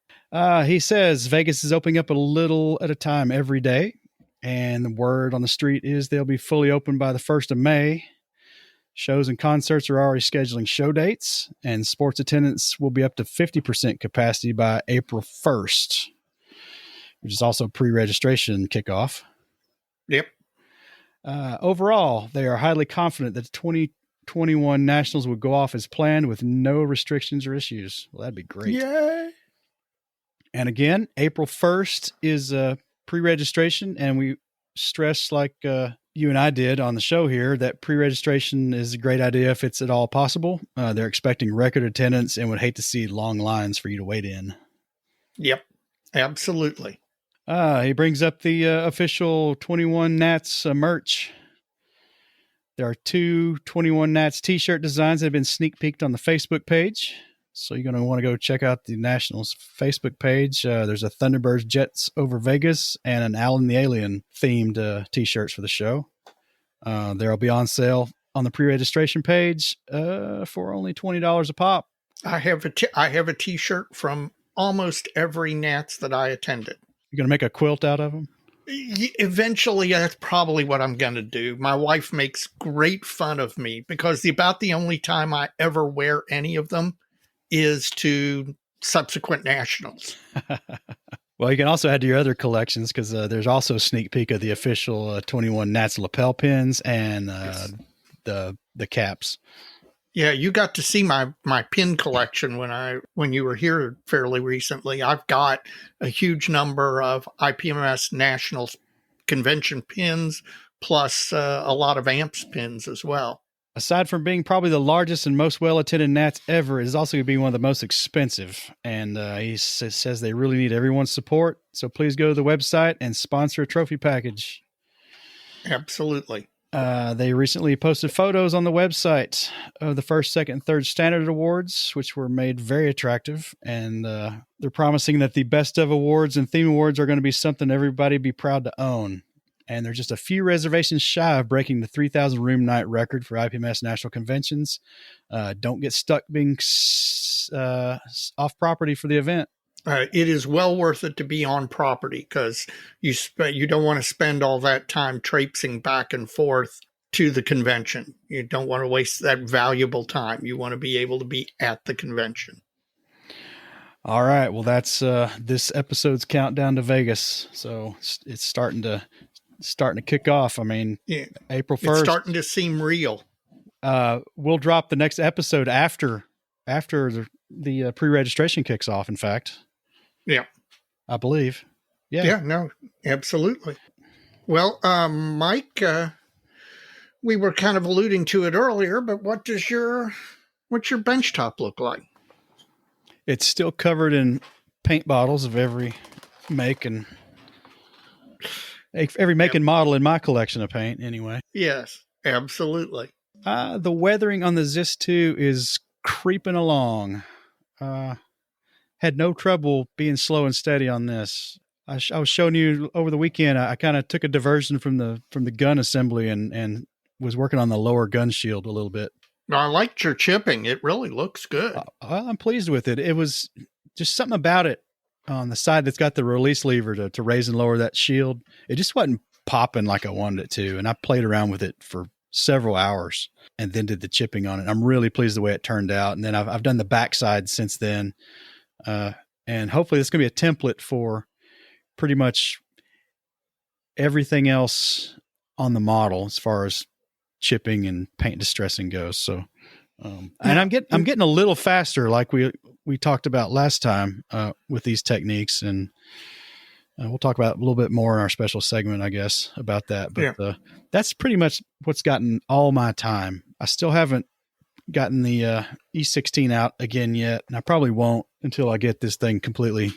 He says Vegas is opening up a little at a time every day, and the word on the street is they'll be fully open by the 1st of May. Shows and concerts are already scheduling show dates, and sports attendance will be up to 50% capacity by April 1st, which is also pre-registration kickoff. Yep. Overall, they are highly confident that the 2021 Nationals will go off as planned with no restrictions or issues. Well, that'd be great. Yay. And again, April 1st is pre-registration, and we stress, like you and I did on the show here, that pre-registration is a great idea if it's at all possible. They're expecting record attendance and would hate to see long lines for you to wait in. Yep, absolutely. He brings up the official 21 Nats merch. There are 2 21 Nats t-shirt designs that have been sneak peeked on the Facebook page. So you're going to want to go check out the Nationals Facebook page. There's a Thunderbirds Jets over Vegas and an Alan the Alien themed t-shirts for the show. They'll be on sale on the pre-registration page for only $20 a pop. I have a t-shirt from almost every Nats that I attended. You're going to make a quilt out of them? Eventually, that's probably what I'm going to do. My wife makes great fun of me because about the only time I ever wear any of them is to subsequent nationals. Well, you can also add to your other collections because there's also a sneak peek of the official 21 Nats lapel pins and yes, the caps. Yeah, you got to see my pin collection when you were here fairly recently. I've got a huge number of IPMS Nationals convention pins, plus a lot of amps pins as well. Aside from being probably the largest and most well-attended Nats ever, it is also going to be one of the most expensive. And he says they really need everyone's support. So please go to the website and sponsor a trophy package. Absolutely. They recently posted photos on the website of the first, second, and third standard awards, which were made very attractive. And they're promising that the best of awards and theme awards are going to be something everybody be proud to own. And they're just a few reservations shy of breaking the 3,000 room night record for IPMS National Conventions. Don't get stuck being off property for the event. It is well worth it to be on property because you don't want to spend all that time traipsing back and forth to the convention. You don't want to waste that valuable time. You want to be able to be at the convention. All right. Well, that's this episode's countdown to Vegas. So it's starting to kick off. I mean, yeah. April 1st. It's starting to seem real. We'll drop the next episode after the pre-registration kicks off, in fact. Yeah. I believe. Yeah. Yeah, no, absolutely. Well, Mike, we were kind of alluding to it earlier, but what's your benchtop look like? It's still covered in paint bottles of every make and model in my collection of paint, anyway. Yes, absolutely. The weathering on the Zis 2 is creeping along. Had no trouble being slow and steady on this. I was showing you over the weekend. I kind of took a diversion from the gun assembly and was working on the lower gun shield a little bit. I liked your chipping. It really looks good. Well, I'm pleased with it. It was just something about it on the side that's got the release lever to raise and lower that shield. It just wasn't popping like I wanted it to. And I played around with it for several hours and then did the chipping on it. I'm really pleased the way it turned out. And then I've done the backside since then. And hopefully this is going to be a template for pretty much everything else on the model as far as chipping and paint distressing goes. So, and I'm getting a little faster, like we talked about last time, with these techniques, and we'll talk about a little bit more in our special segment, I guess, about that. But that's pretty much what's gotten all my time. I still haven't gotten the E16 out again yet, and I probably won't until I get this thing completely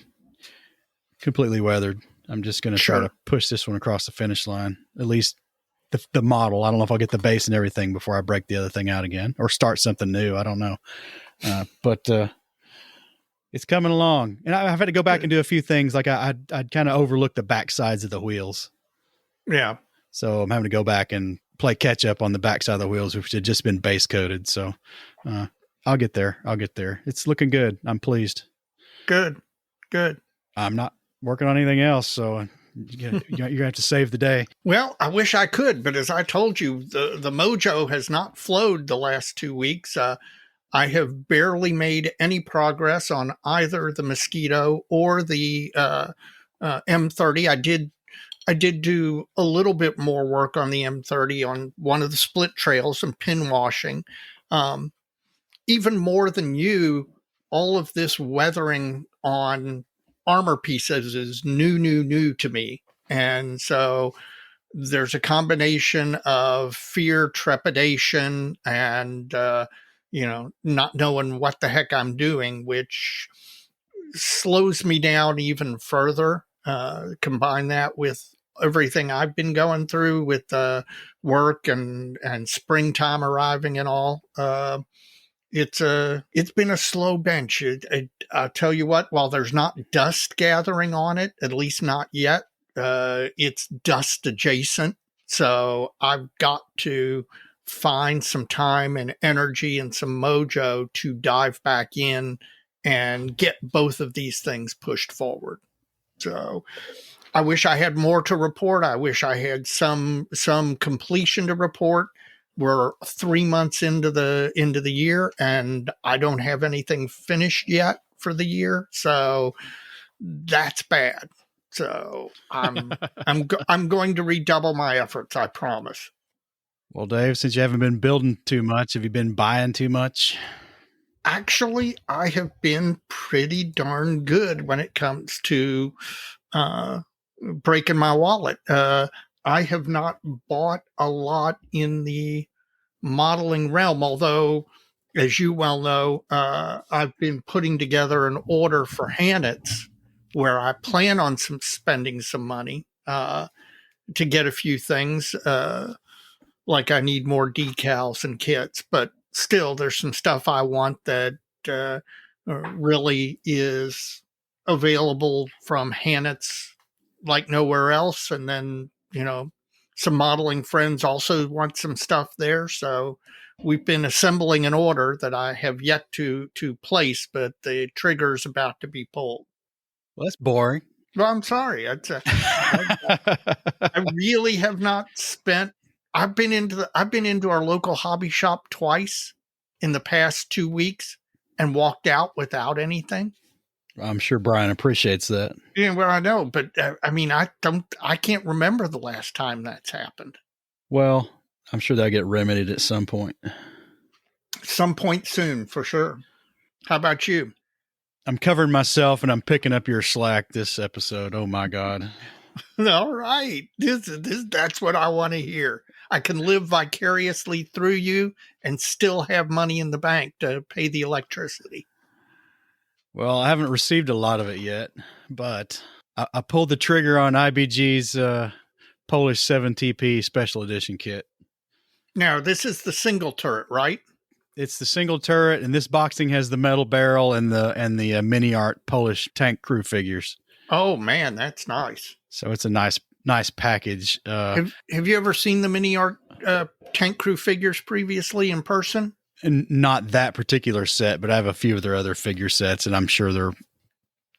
weathered. I'm just going to try to push this one across the finish line, at least the model. I don't know if I'll get the base and everything before I break the other thing out again or start something new. I don't know. But it's coming along, and I've had to go back and do a few things. Like I'd kind of overlooked the back sides of the wheels. Yeah. So I'm having to go back and play catch up on the backside of the wheels, which had just been base coated. So I'll get there. It's looking good. I'm pleased. Good. I'm not working on anything else. So you're going to have to save the day. Well, I wish I could, but as I told you, the Mojo has not flowed the last 2 weeks. I have barely made any progress on either the Mosquito or the M30. I did do a little bit more work on the M30 on one of the split trails and pin washing. Even more than you, all of this weathering on armor pieces is new to me. And so there's a combination of fear, trepidation, and, not knowing what the heck I'm doing, which slows me down even further. Combine that with everything I've been going through with work and springtime arriving and all. It's been a slow bench. I'll tell you what, while there's not dust gathering on it, at least not yet, it's dust adjacent. So I've got to find some time and energy and some mojo to dive back in and get both of these things pushed forward. So I wish I had more to report. I wish I had some completion to report. We're 3 months into the year, and I don't have anything finished yet for the year. So that's bad. So I'm going to redouble my efforts. I promise. Well, Dave, since you haven't been building too much, have you been buying too much? Actually, I have been pretty darn good when it comes to breaking my wallet. I have not bought a lot in the modeling realm, although, as you well know, I've been putting together an order for Hannets where I plan on spending some money. to get a few things. Like I need more decals and kits, but still, there's some stuff I want that really is available from Hannett's like nowhere else. And then, some modeling friends also want some stuff there. So we've been assembling an order that I have yet to place, but the trigger's about to be pulled. Well, that's boring. Well, I'm sorry. I really have not spent. I've been into our local hobby shop twice in the past 2 weeks and walked out without anything. I'm sure Brian appreciates that. Yeah, well, I know, but I can't remember the last time that's happened. Well, I'm sure that'll get remedied at some point. Some point soon, for sure. How about you? I'm covering myself and I'm picking up your slack this episode. Oh my God. All right. That's what I want to hear. I can live vicariously through you and still have money in the bank to pay the electricity. Well, I haven't received a lot of it yet, but I pulled the trigger on IBG's Polish 7TP special edition kit. Now, this is the single turret, right? It's the single turret, and this boxing has the metal barrel and the mini art Polish tank crew figures. Oh man, that's nice. So it's a nice package. Have you ever seen the mini art tank crew figures previously in person? And not that particular set, but I have a few of their other figure sets, and I'm sure they're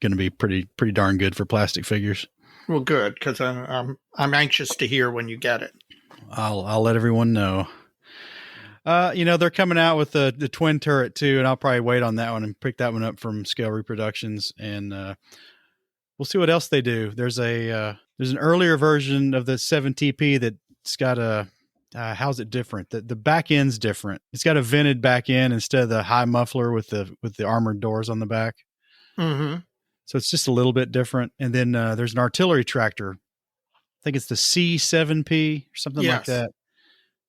going to be pretty darn good for plastic figures. Well, good, because I'm anxious to hear when you get it. I'll let everyone know. They're coming out with the twin turret too, and I'll probably wait on that one and pick that one up from Scale Reproductions, and we'll see what else they do. There's an earlier version of the 7TP that's got a how's it different? The back end's different. It's got a vented back end instead of the high muffler with the armored doors on the back. Mm-hmm. So it's just a little bit different. And then there's an artillery tractor. I think it's the C7P or something like that.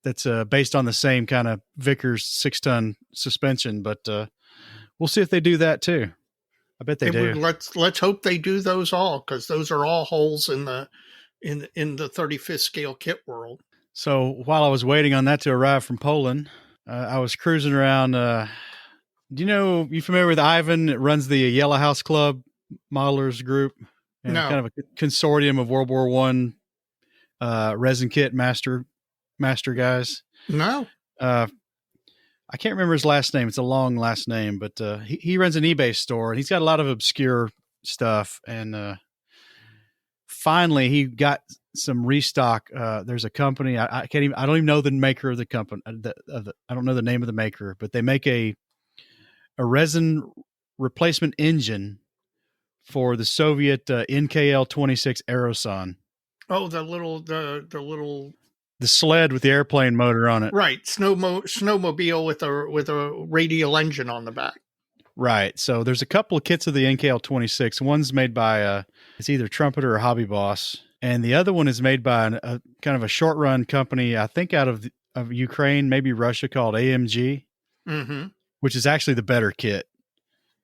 That's based on the same kind of Vickers 6-ton suspension, but we'll see if they do that too. I bet they do. Let's hope they do those all, because those are all holes in the 35th scale kit world. So while I was waiting on that to arrive from Poland, I was cruising around. You familiar with Ivan? It runs the Yellow House Club modelers group. And No. Kind of a consortium of World War I resin kit master guys. No. I can't remember his last name. It's a long last name, but he runs an eBay store, and he's got a lot of obscure stuff. And finally, he got some restock. There's a company I don't even know the maker of the company. I don't know the name of the maker, but they make a resin replacement engine for the Soviet NKL-26 Aeroson. Oh, the little sled with the airplane motor on it. Right, snowmobile with a radial engine on the back. Right. So there's a couple of kits of the NKL-26. One's made by it's either Trumpeter or Hobby Boss, and the other one is made by a kind of a short run company, I think out of Ukraine, maybe Russia, called AMG, which is actually the better kit.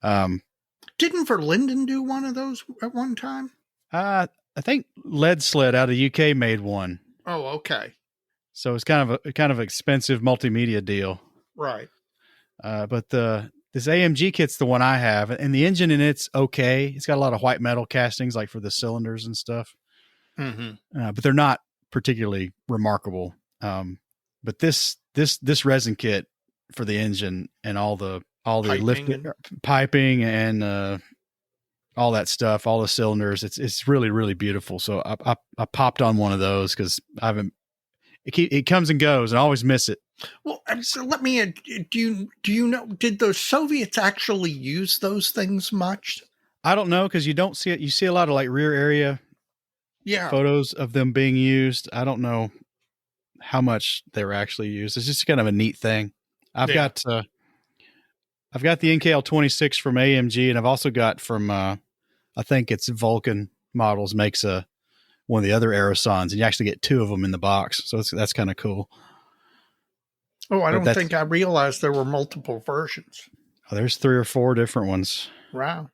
Didn't Verlinden do one of those at one time? I think Lead Sled out of UK made one. Oh, okay. So it's kind of expensive multimedia deal. Right. But this AMG kit's the one I have, and the engine in it's okay. It's got a lot of white metal castings, like for the cylinders and stuff. But they're not particularly remarkable. But this resin kit for the engine and all the piping and all that stuff, all the cylinders, it's really, really beautiful. So I popped on one of those because it comes and goes and I always miss it. Well, so let me, do you know, did the Soviets actually use those things much? I don't know, because you don't see it. You see a lot of like rear area photos of them being used. I don't know how much they were actually used. It's just kind of a neat thing. I've got the NKL-26 from AMG, and I've also got from, I think it's Vulcan Models makes one of the other Aerosons, and you actually get two of them in the box. So that's kind of cool. Oh, I don't think I realized there were multiple versions. Oh, there's 3 or 4 different ones. Wow.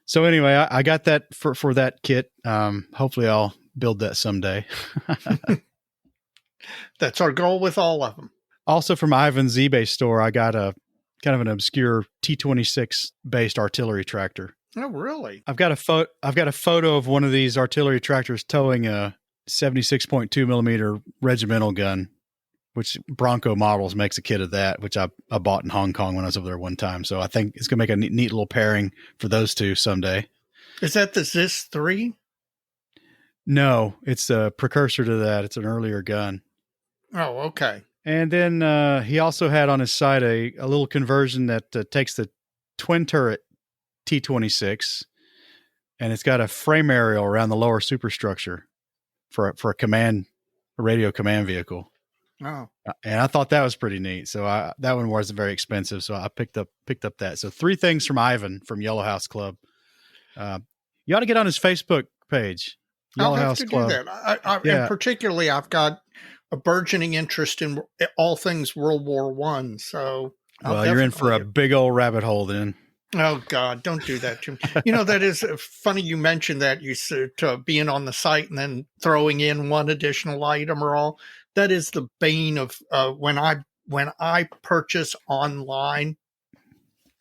So anyway, I got that for that kit. Hopefully I'll build that someday. That's our goal with all of them. Also from Ivan's eBay store, I got a kind of an obscure T-26 based artillery tractor. Oh, really? I've got a photo of one of these artillery tractors towing a 76.2 millimeter regimental gun, which Bronco Models makes a kit of that, which I bought in Hong Kong when I was over there one time. So I think it's going to make a neat little pairing for those two someday. Is that the Zis 3? No, it's a precursor to that. It's an earlier gun. Oh, okay. And then he also had on his site a little conversion that takes the twin turret T-26, and it's got a frame aerial around the lower superstructure for a radio command vehicle. Oh, and I thought that was pretty neat. So that one wasn't very expensive, so I picked up that. So 3 things from Ivan from Yellow House Club. You ought to get on his Facebook page. Yellow House Club. Do that. And particularly, I've got a burgeoning interest in all things World War I. So, you're in for a big old rabbit hole then. Oh God, don't do that to me. That is funny. You mentioned that you said to being on the site and then throwing in one additional item or all. That is the bane of when I purchase online.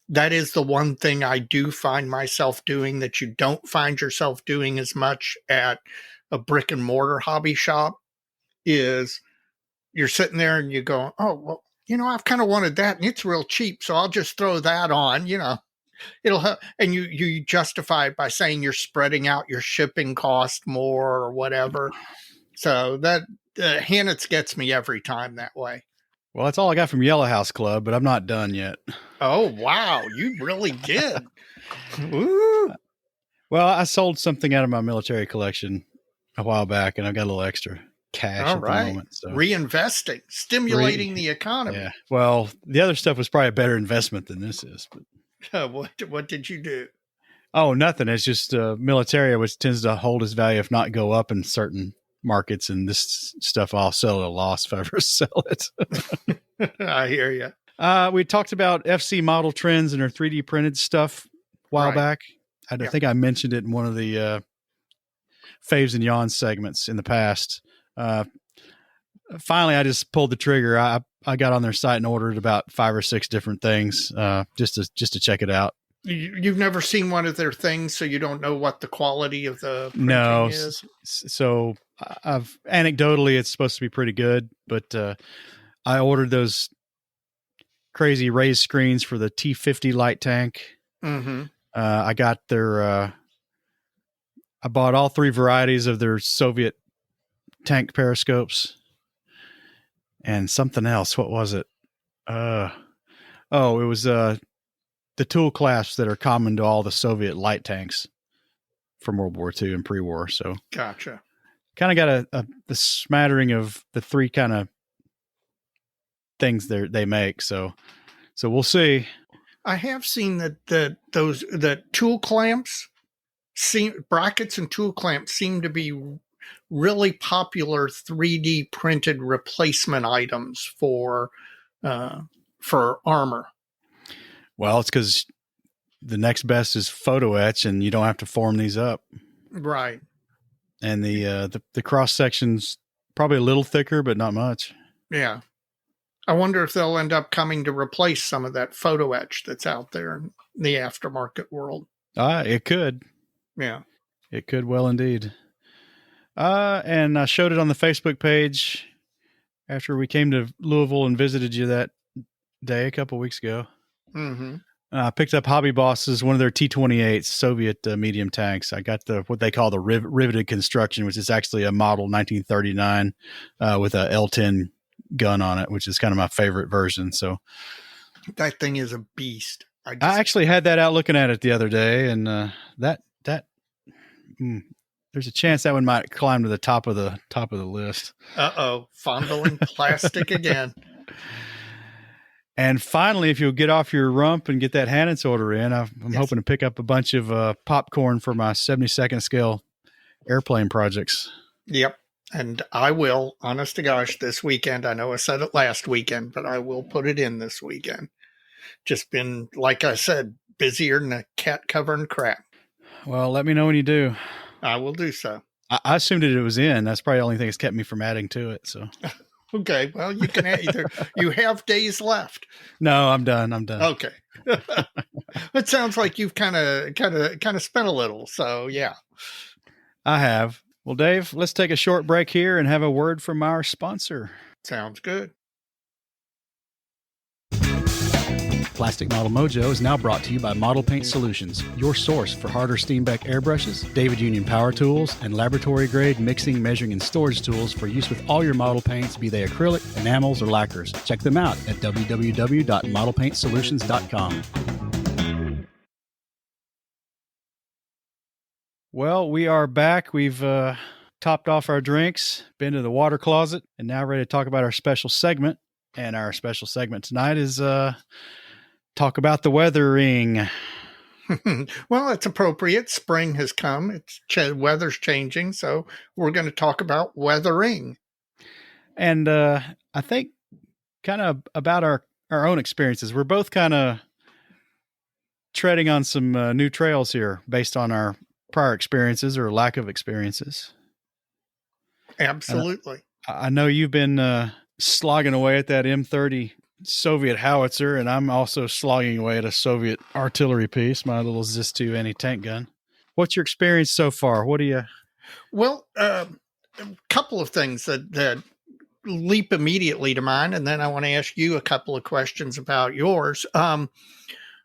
That is the one thing I do find myself doing that you don't find yourself doing as much at a brick and mortar hobby shop. Is you're sitting there and you go, oh well, I've kind of wanted that and it's real cheap, so I'll just throw that on. It'll help, and you justify it by saying you're spreading out your shipping cost more or whatever. So that Hannitz gets me every time that way. Well, that's all I got from Yellow House Club, but I'm not done yet. Oh wow, you really did. Ooh. Well, I sold something out of my military collection a while back, and I've got a little extra cash at the moment. So. Reinvesting, stimulating the economy. Yeah. Well, the other stuff was probably a better investment than this is. But. What did you do? Oh, nothing. It's just military, which tends to hold its value, if not go up in certain markets. And this stuff I'll sell at a loss if I ever sell it. I hear you. We talked about FC model trends and their 3D printed stuff a while back. I think I mentioned it in one of the Faves and Yawns segments in the past. Finally, I just pulled the trigger. I got on their site and ordered about 5 or 6 different things just to check it out. You've never seen one of their things, so you don't know what the quality of the printing is? So I've anecdotally, it's supposed to be pretty good, but I ordered those crazy raised screens for the T-50 light tank. Mm-hmm. I got I bought all 3 varieties of their Soviet tank periscopes. And something else. What was it? It was the tool clasps that are common to all the Soviet light tanks from World War II and pre-war. So gotcha. Kind of got the smattering of the 3 kind of things they make. So we'll see. I have seen that tool clamps, brackets and tool clamps seem to be really popular 3D printed replacement items for armor. Well, it's because the next best is photo etch, and you don't have to form these up. Right. And the cross section's probably a little thicker, but not much. Yeah. I wonder if they'll end up coming to replace some of that photo etch that's out there in the aftermarket world. It could. Yeah. It could well indeed. And I showed it on the Facebook page after we came to Louisville and visited you that day a couple weeks ago. Mm-hmm. I picked up Hobby Boss's one of their T-28 Soviet medium tanks. I got what they call the riveted construction, which is actually a model 1939 with a L10 gun on it, which is kind of my favorite version. So that thing is a beast. I actually had that out looking at it the other day, and there's a chance that one might climb to the top of the list. Uh-oh, fondling plastic again. And finally, if you'll get off your rump and get that Hannitz order in, I'm hoping to pick up a bunch of popcorn for my 72nd scale airplane projects. Yep. And I will, honest to gosh, this weekend. I know I said it last weekend, but I will put it in this weekend. Just been, like I said, busier than a cat covering crap. Well, let me know when you do. I will do so. I assumed it was in. That's probably the only thing that's kept me from adding to it. So Okay, well, you can add either. You have days left. no, I'm done. I'm done. Okay. It sounds like you've kind of spent a little. So yeah. I have. Well, Dave, let's take a short break here and have a word from our sponsor. Sounds good. Plastic Model Mojo is now brought to you by Model Paint Solutions, your source for Harder Steenbeck airbrushes, David Union power tools, and laboratory-grade mixing, measuring, and storage tools for use with all your model paints, be they acrylic, enamels, or lacquers. Check them out at www.modelpaintsolutions.com. Well, we are back. We've topped off our drinks, been to the water closet, and now ready to talk about our special segment. And our special segment tonight is talk about the weathering. Well, it's appropriate. Spring has come. It's weather's changing, so we're going to talk about weathering. And I think kind of about our own experiences. We're both kind of treading on some new trails here based on our prior experiences or lack of experiences. Absolutely. I know you've been slogging away at that M30 Soviet howitzer, and I'm also slogging away at a Soviet artillery piece, my little ZIS-2 anti-tank gun. What's your experience so far? What do you... Well, a couple of things that leap immediately to mind, and then I want to ask you a couple of questions about yours.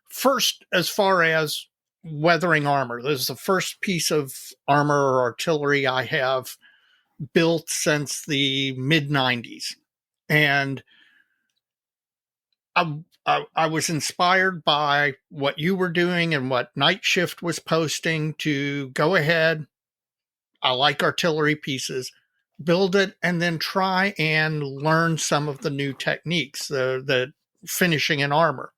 First, as far as weathering armor, this is the first piece of armor or artillery I have built since the mid-90s. And I was inspired by what you were doing and what Night Shift was posting to go ahead. I like artillery pieces, build it, and then try and learn some of the new techniques, the finishing in armor,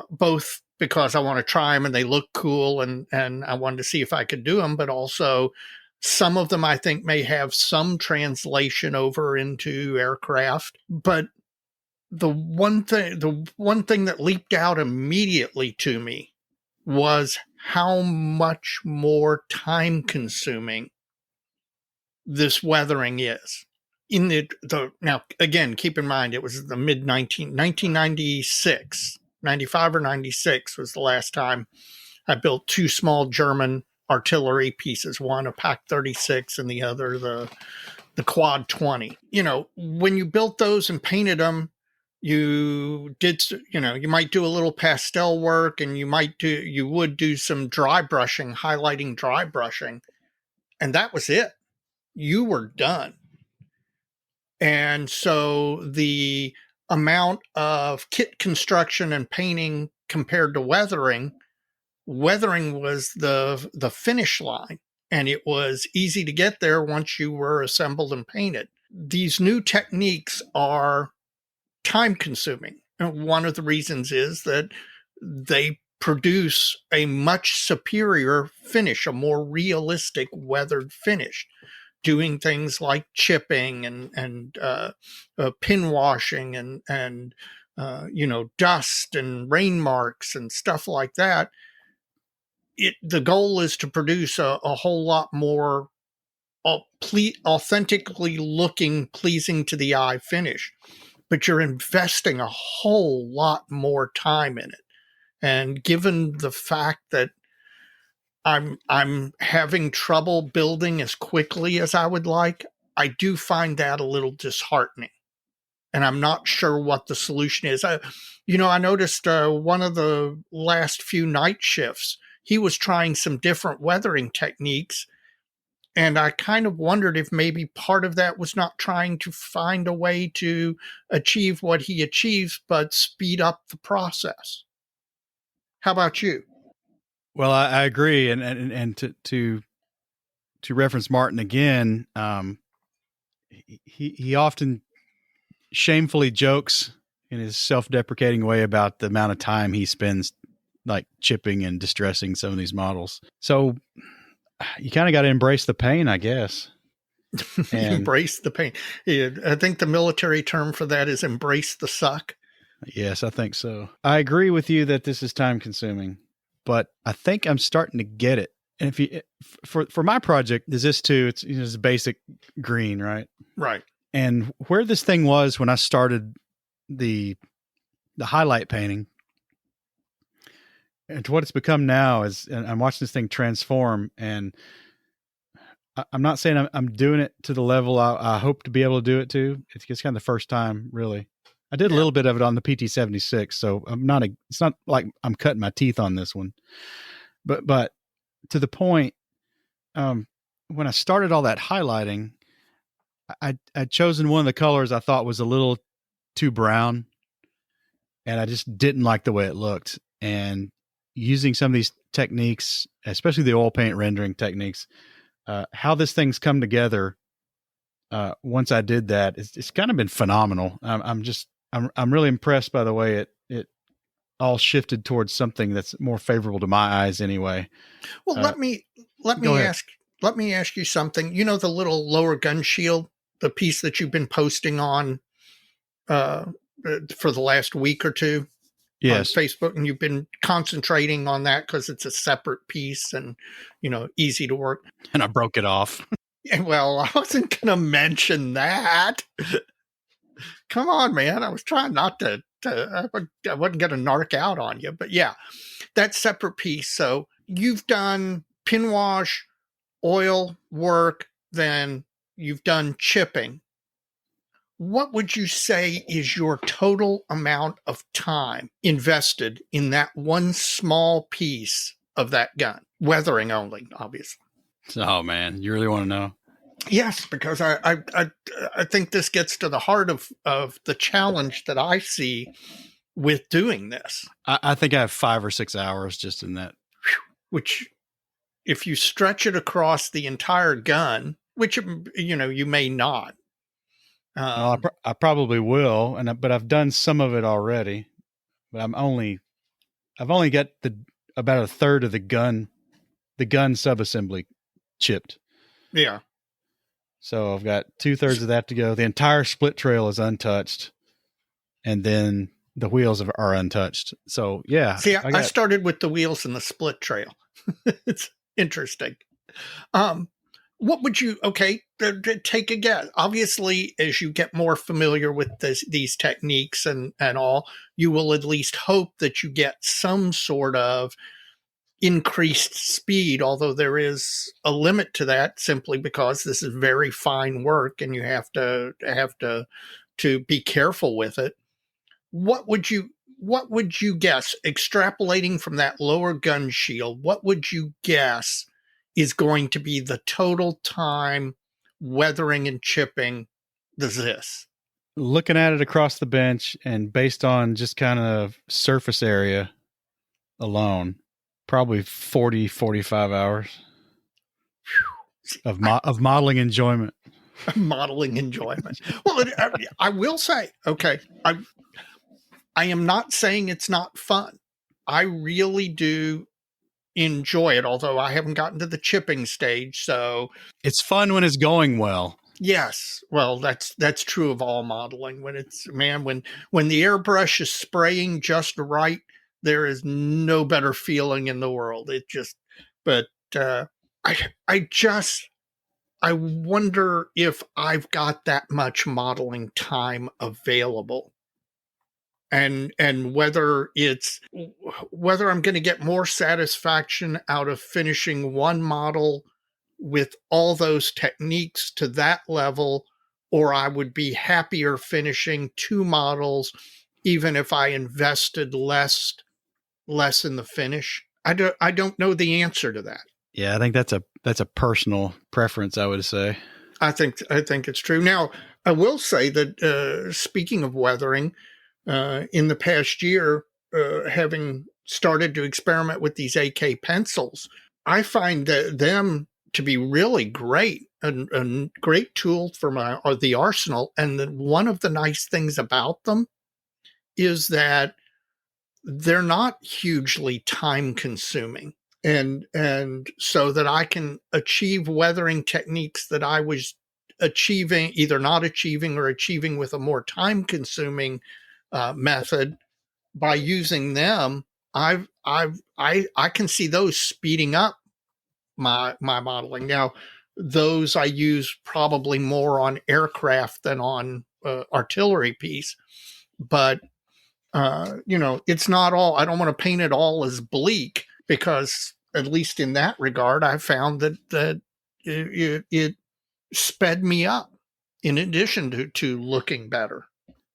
both because I want to try them and they look cool and I wanted to see if I could do them, but also some of them I think may have some translation over into aircraft. But the one thing that leaped out immediately to me was how much more time consuming this weathering is. In now, again, keep in mind, it was the 1996, 95 or 96 was the last time I built two small German artillery pieces, one a Pack 36 and the other the Quad 20. You know, when you built those and painted them, you might do a little pastel work and you would do some dry brushing, highlighting dry brushing, and that was it. You were done. And so the amount of kit construction and painting compared to weathering was the finish line, and it was easy to get there once you were assembled and painted. These new techniques are time consuming. And one of the reasons is that they produce a much superior finish, a more realistic weathered finish, doing things like chipping and pin washing and dust and rain marks and stuff like that. The goal is to produce a whole lot more authentically looking, pleasing to the eye finish. But you're investing a whole lot more time in it. And given the fact that I'm having trouble building as quickly as I would like, I do find that a little disheartening. And I'm not sure what the solution is. I noticed one of the last few night shifts, he was trying some different weathering techniques. And I kind of wondered if maybe part of that was not trying to find a way to achieve what he achieves, but speed up the process. How about you? Well, I agree. And to reference Martin again, he often shamefully jokes in his self-deprecating way about the amount of time he spends like chipping and distressing some of these models. So you kind of got to embrace the pain, I guess. Embrace the pain. Yeah, I think the military term for that is embrace the suck. Yes, I think so. I agree with you that this is time consuming, but I think I'm starting to get it. And if you for my project, there's this too. It's basic green, right? Right. And where this thing was when I started the highlight painting, and to what it's become now is, and I'm watching this thing transform. And I'm not saying I'm doing it to the level I hope to be able to do it to. It's kind of the first time, really. I did a little bit of it on the PT-76, so it's not like I'm cutting my teeth on this one. But to the point, when I started all that highlighting, I'd chosen one of the colors I thought was a little too brown, and I just didn't like the way it looked. And using some of these techniques, especially the oil paint rendering techniques, how this thing's come together once I did that, it's kind of been phenomenal. I'm really impressed by the way it all shifted towards something that's more favorable to my eyes anyway. Well, let me ask you something. You know, the little lower gun shield, the piece that you've been posting on for the last week or two on Facebook, and you've been concentrating on that because it's a separate piece and, easy to work. And I broke it off. Well, I wasn't going to mention that. Come on, man. I was trying not to I wasn't going to narc out on you, but yeah, that separate piece. So you've done pin wash, oil work, then you've done chipping. What would you say is your total amount of time invested in that one small piece of that gun? Weathering only, obviously. Oh man, you really want to know? Yes, because I think this gets to the heart of the challenge that I see with doing this. I think I have 5 or 6 hours just in that. Which, if you stretch it across the entire gun, which, you may not. Well, I probably will, but I've done some of it already. But I've only got about a third of the gun subassembly chipped. Yeah. So I've got 2/3 of that to go. The entire split trail is untouched, and then the wheels are untouched. So yeah. See, I started with the wheels and the split trail. It's interesting. What would you, take a guess. Obviously, as you get more familiar with these techniques and all, you will at least hope that you get some sort of increased speed, although there is a limit to that simply because this is very fine work and you have to be careful with it. What would you guess, extrapolating from that lower gun shield, what would you guess is going to be the total time weathering and chipping this? Looking at it across the bench and based on just kind of surface area alone, probably 40, 45 hours of modeling enjoyment. Modeling enjoyment. Well, I will say, I am not saying it's not fun. I really do enjoy it, although I haven't gotten to the chipping stage. So it's fun when it's going well. Yes. Well, that's true of all modeling. When when the airbrush is spraying just right, there is no better feeling in the world. I wonder if I've got that much modeling time available. And whether I'm going to get more satisfaction out of finishing one model with all those techniques to that level, or I would be happier finishing 2 models, even if I invested less in the finish. I don't know the answer to that. Yeah, I think that's a personal preference, I would say. I think it's true. Now, I will say that speaking of weathering, in the past year, having started to experiment with these AK pencils, I find them to be really great, a great tool for the arsenal. And one of the nice things about them is that they're not hugely time consuming. And so that I can achieve weathering techniques that I was either not achieving or achieving with a more time consuming method by using them, I can see those speeding up my modeling. Now, those I use probably more on aircraft than on artillery piece, but it's not all. I don't want to paint it all as bleak, because at least in that regard, I found that it sped me up in addition to looking better.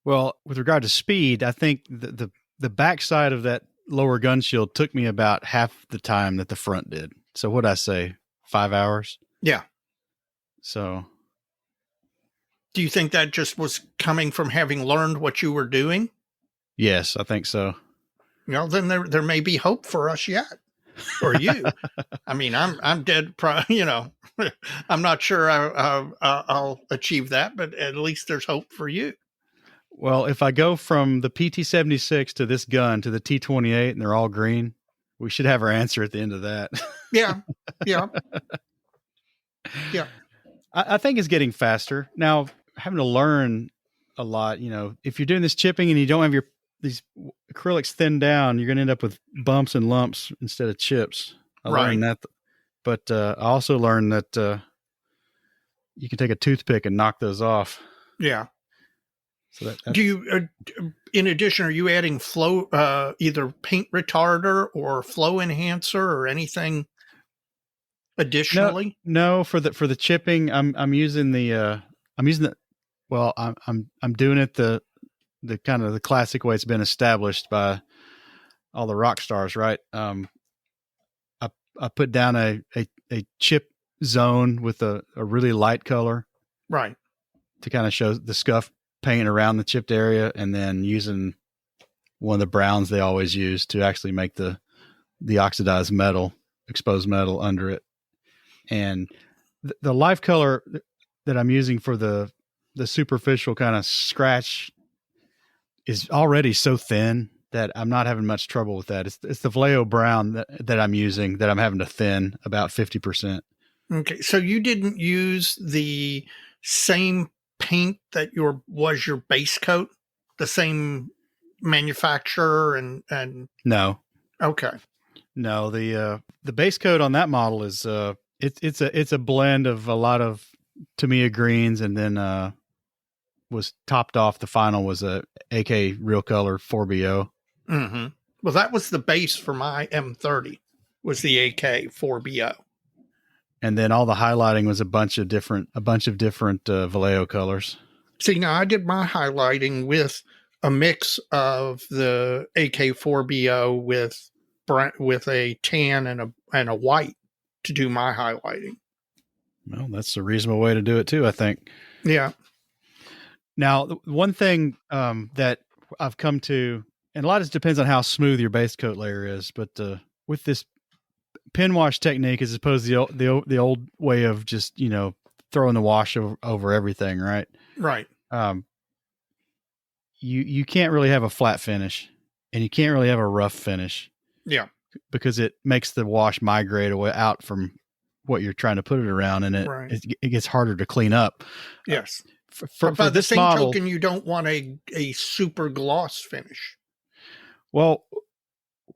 Well, with regard to speed, I think the backside of that lower gun shield took me about half the time that the front did. So what'd I say? 5 hours? Yeah. So do you think that just was coming from having learned what you were doing? Yes, I think so. Then there may be hope for us yet, or you. I mean, I'm dead. I'm not sure I'll achieve that, but at least there's hope for you. Well, if I go from the PT-76 to this gun to the T-28 and they're all green, we should have our answer at the end of that. Yeah. I think it's getting faster. Now, having to learn a lot, if you're doing this chipping and you don't have these acrylics thinned down, you're going to end up with bumps and lumps instead of chips. I learned that. But I also learned that you can take a toothpick and knock those off. Yeah. So do you, in addition, are you adding flow, either paint retarder or flow enhancer or anything additionally? No, for the chipping, I'm using well, I'm doing it the kind of the classic way it's been established by all the rock stars, right? I put down a chip zone with a really light color, right, to kind of show the scuff paint around the chipped area, and then using one of the browns they always use to actually make the oxidized metal, exposed metal under it. And the life color that I'm using for the superficial kind of scratch is already so thin that I'm not having much trouble with that. It's the Vallejo brown that I'm using that I'm having to thin about 50%. Okay. So you didn't use the same paint that was your base coat, the same manufacturer and No. Okay. No, the base coat on that model is it's a blend of a lot of Tamiya greens, and then was topped off. The final was a AK Real Color 4BO. Mm-hmm. Well, that was the base for my M30, was the AK 4BO. And then all the highlighting was a bunch of different Vallejo colors. See, now I did my highlighting with a mix of the AK 4BO with a tan and a white to do my highlighting. Well, that's a reasonable way to do it too, I think. Yeah. Now, one thing that I've come to, and a lot of it depends on how smooth your base coat layer is, but with this pin wash technique, as opposed to the old way of just throwing the wash over everything, right? Right. You can't really have a flat finish, and you can't really have a rough finish. Yeah. Because it makes the wash migrate away out from what you're trying to put it around, and it gets harder to clean up. Yes. For by this the same model, token, you don't want a super gloss finish. Well,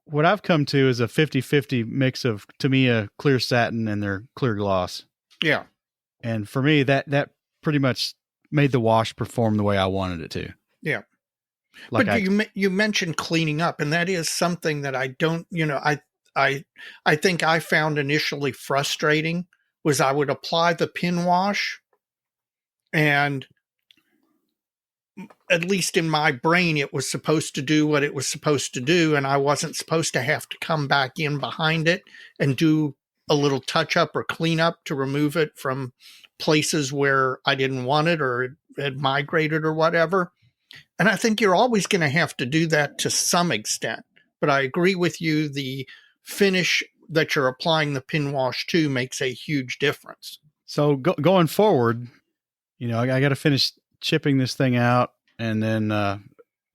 what I've come to is a 50-50 mix of Tamiya clear satin and their clear gloss. Yeah. And for me, that pretty much made the wash perform the way I wanted it to. Yeah. But you mentioned cleaning up, and that is something that I don't, I think I found initially frustrating, was I would apply the pin wash, and at least in my brain, it was supposed to do what it was supposed to do, and I wasn't supposed to have to come back in behind it and do a little touch up or clean up to remove it from places where I didn't want it or it had migrated or whatever. And I think you're always going to have to do that to some extent. But I agree with you, the finish that you're applying the pin wash to makes a huge difference. So going forward, I got to finish chipping this thing out, and then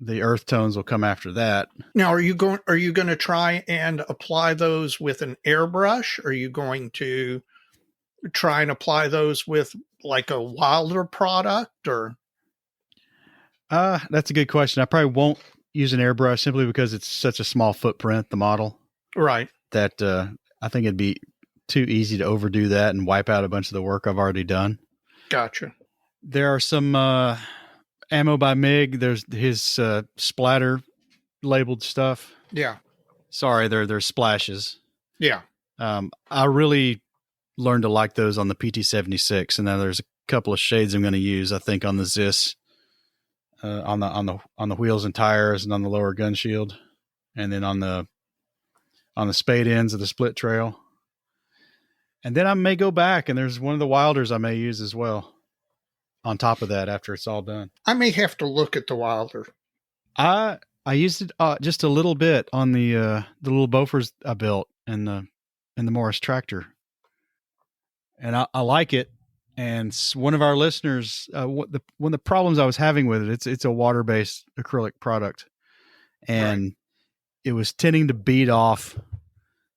the earth tones will come after that. Now, are you going to try and apply those with an airbrush? Are you going to try and apply those with like a Wilder product, or? That's a good question. I probably won't use an airbrush simply because it's such a small footprint, the model. Right. That I think it'd be too easy to overdo that and wipe out a bunch of the work I've already done. Gotcha. There are some ammo by MiG. There's his splatter labeled stuff. Yeah. Sorry, they're splashes. Yeah. I really learned to like those on the PT-76, and now there's a couple of shades I'm going to use, I think, on the Zis, on the wheels and tires, and on the lower gun shield, and then on the spade ends of the split trail. And then I may go back, and there's one of the Wilders I may use as well on top of that after it's all done. I may have to look at the Wilder. I used it just a little bit on the little Bofors I built in the Morris tractor, and I like it. And one of our listeners, one of the problems I was having with it's a water based acrylic product, and it was tending to beat off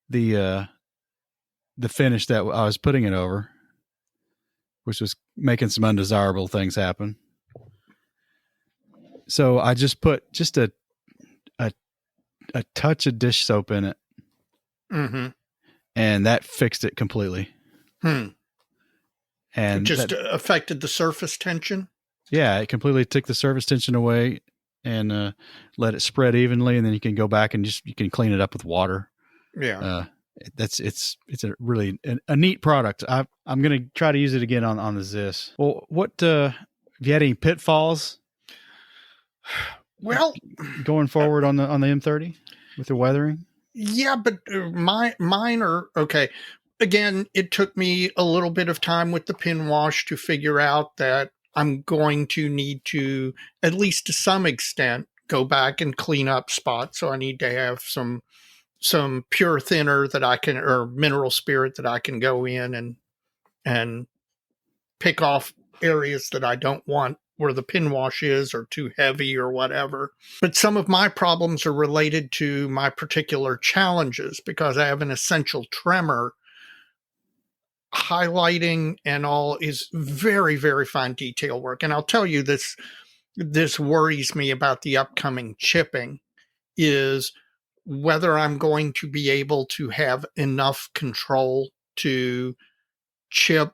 the finish that I was putting it over, which was making some undesirable things happen. So I just put just a touch of dish soap in it. Mm-hmm. And that fixed it completely. And it just affected the surface tension? Yeah, it completely took the surface tension away and let it spread evenly, and then you can go back and you can clean it up with water. Yeah. It's a really a neat product. I'm going to try to use it again on the Zis. Well, what have you had any pitfalls? Well, going forward on the M30 with the weathering? Yeah, but mine are okay. Again, it took me a little bit of time with the pin wash to figure out that I'm going to need to, at least to some extent, go back and clean up spots. So I need to have some pure thinner that I can, or mineral spirit that I can go in and pick off areas that I don't want where the pin wash is or too heavy or whatever. But some of my problems are related to my particular challenges because I have an essential tremor. Highlighting and all is very, very fine detail work. And I'll tell you this worries me about the upcoming chipping is whether I'm going to be able to have enough control to chip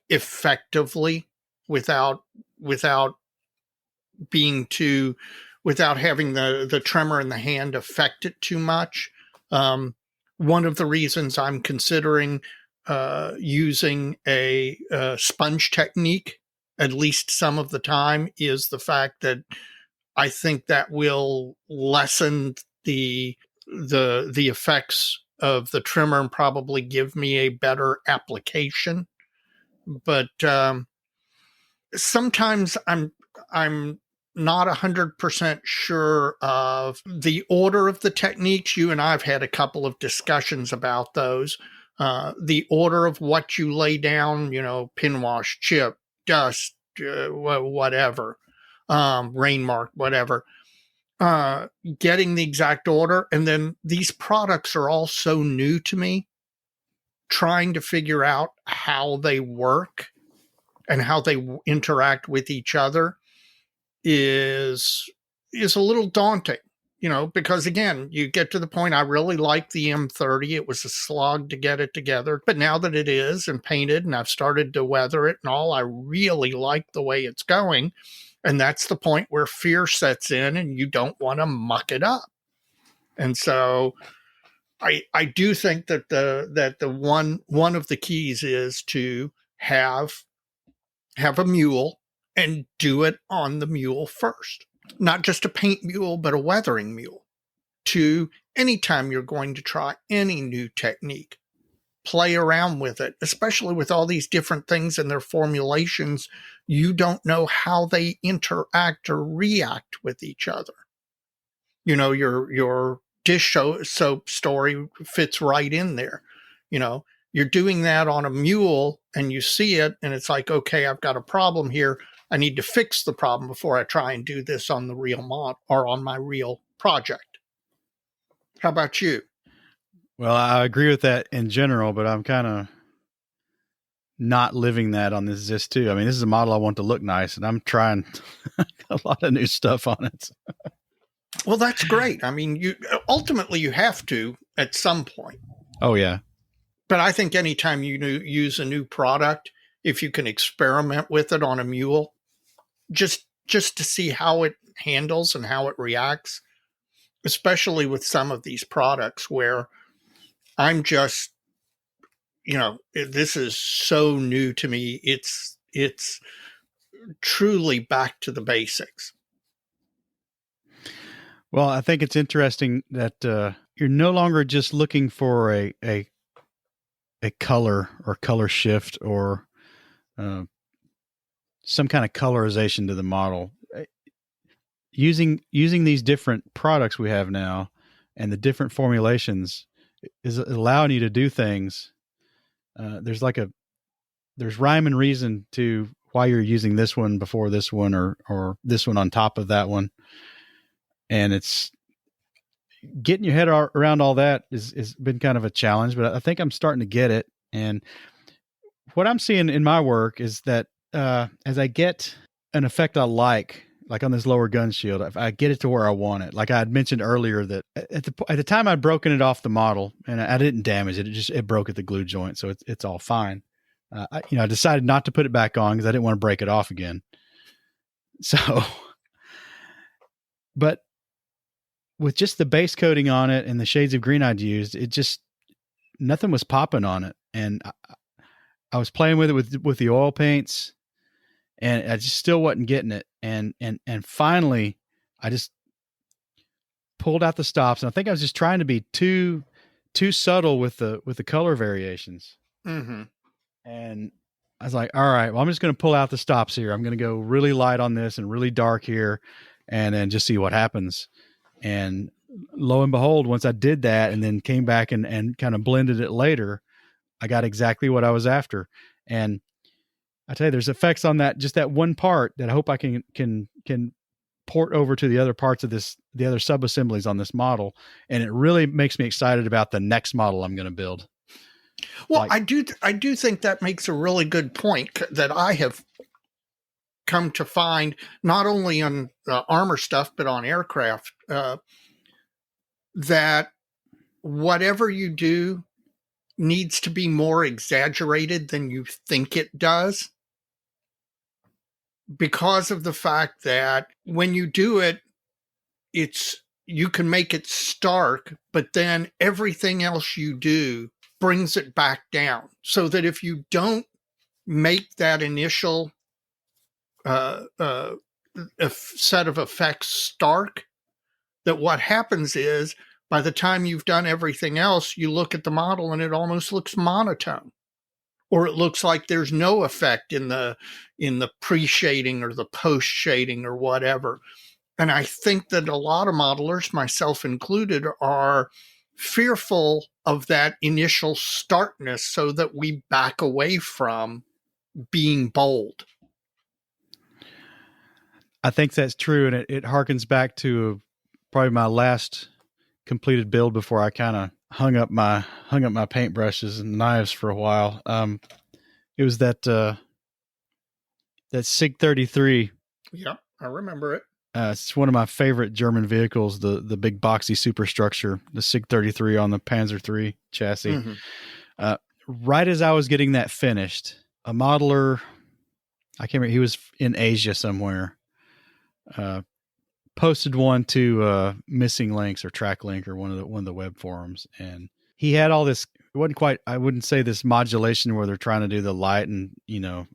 effectively without having the tremor in the hand affect it too much. One of the reasons I'm considering using a sponge technique, at least some of the time, is the fact that I think that will lessen the effects of the trimmer and probably give me a better application. But sometimes I'm not 100% sure of the order of the techniques. You and I have had a couple of discussions about those. The order of what you lay down, pin wash, chip, dust, whatever, rain mark, whatever, getting the exact order. And then these products are all so new to me, trying to figure out how they work and how they interact with each other is a little daunting, because again, you get to the point, I really like the M30. It was a slog to get it together, but now that it is and painted and I've started to weather it and all, I really like the way it's going. And that's the point where fear sets in and you don't want to muck it up. And so I do think that the one of the keys is to have a mule and do it on the mule first. Not just a paint mule, but a weathering mule. Anytime you're going to try any new technique, play around with it, especially with all these different things and their formulations. You don't know how they interact or react with each other. Your dish soap story fits right in there. You're doing that on a mule and you see it and it's like, okay, I've got a problem here. I need to fix the problem before I try and do this on the real mod or on my real project. How about you? Well, I agree with that in general, but I'm kind of not living that on this Zis too. I mean, this is a model I want to look nice, and I'm trying a lot of new stuff on it. Well, that's great. I mean, you ultimately have to at some point. Oh yeah. But I think anytime you use a new product, if you can experiment with it on a mule, just to see how it handles and how it reacts, especially with some of these products where I'm just, this is so new to me. It's truly back to the basics. Well, I think it's interesting that you're no longer just looking for a color or color shift or uh, some kind of colorization to the model. Using these different products we have now and the different formulations is allowing you to do things. There's rhyme and reason to why you're using this one before this one or this one on top of that one. And it's getting your head around all that is been kind of a challenge, but I think I'm starting to get it. And what I'm seeing in my work is that as I get an effect I like on this lower gun shield, if I get it to where I want it, like I had mentioned earlier, that at the time I'd broken it off the model and I didn't damage it. It broke at the glue joint. So it's all fine. I decided not to put it back on because I didn't want to break it off again. So, but with just the base coating on it and the shades of green I'd used, nothing was popping on it. And I was playing with it with the oil paints and I just still wasn't getting it. And finally I just pulled out the stops. And I think I was just trying to be too subtle with the color variations. Mm-hmm. And I was like, all right, well, I'm just going to pull out the stops here. I'm going to go really light on this and really dark here and then just see what happens. And lo and behold, once I did that and then came back and kind of blended it later, I got exactly what I was after. And I tell you, there's effects on just that one part that I hope I can port over to the other parts of the other sub-assemblies on this model. And it really makes me excited about the next model I'm going to build. Well, I do think that makes a really good point that I have come to find not only on armor stuff, but on aircraft, that whatever you do needs to be more exaggerated than you think it does, because of the fact that when you do it, you can make it stark, but then everything else you do brings it back down, so that if you don't make that initial set of effects stark, that what happens is by the time you've done everything else, you look at the model and it almost looks monotone, or it looks like there's no effect in the pre-shading or the post-shading or whatever. And I think that a lot of modelers, myself included, are fearful of that initial starkness so that we back away from being bold. I think that's true. And it harkens back to probably my last completed build before I kind of hung up my paintbrushes and knives for a while. It was that SIG 33. Yeah, I remember it. It's one of my favorite German vehicles, the big boxy superstructure, the SIG 33 on the Panzer III chassis. Mm-hmm. Right as I was getting that finished, a modeler, I can't remember, he was in Asia somewhere, posted one to Missing Links or Track Link or one of the web forums, and he had all this. It wasn't quite, I wouldn't say this modulation where they're trying to do the light and,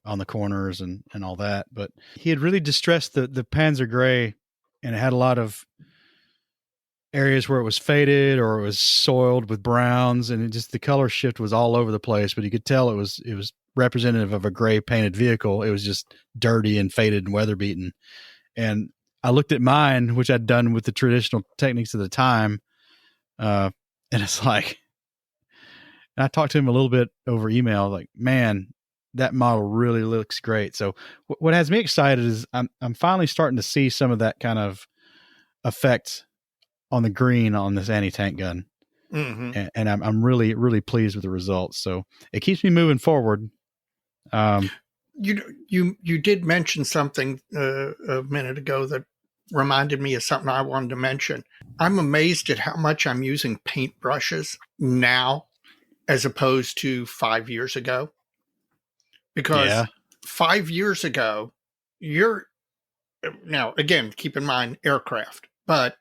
on the corners and all that, but he had really distressed the Panzer Gray, and it had a lot of areas where it was faded or it was soiled with browns, and the color shift was all over the place, but you could tell it was representative of a gray painted vehicle. It was just dirty and faded and weather beaten. And I looked at mine, which I'd done with the traditional techniques of the time. And it's like, and I talked to him a little bit over email, like, man, that model really looks great. So what has me excited is I'm finally starting to see some of that kind of effect on the green on this anti-tank gun. Mm-hmm. And I'm really, really pleased with the results. So it keeps me moving forward. You did mention something a minute ago that reminded me of something I wanted to mention. I'm amazed at how much I'm using paintbrushes now as opposed to 5 years ago. Because Yeah. 5 years ago, you're now, again, keep in mind aircraft, but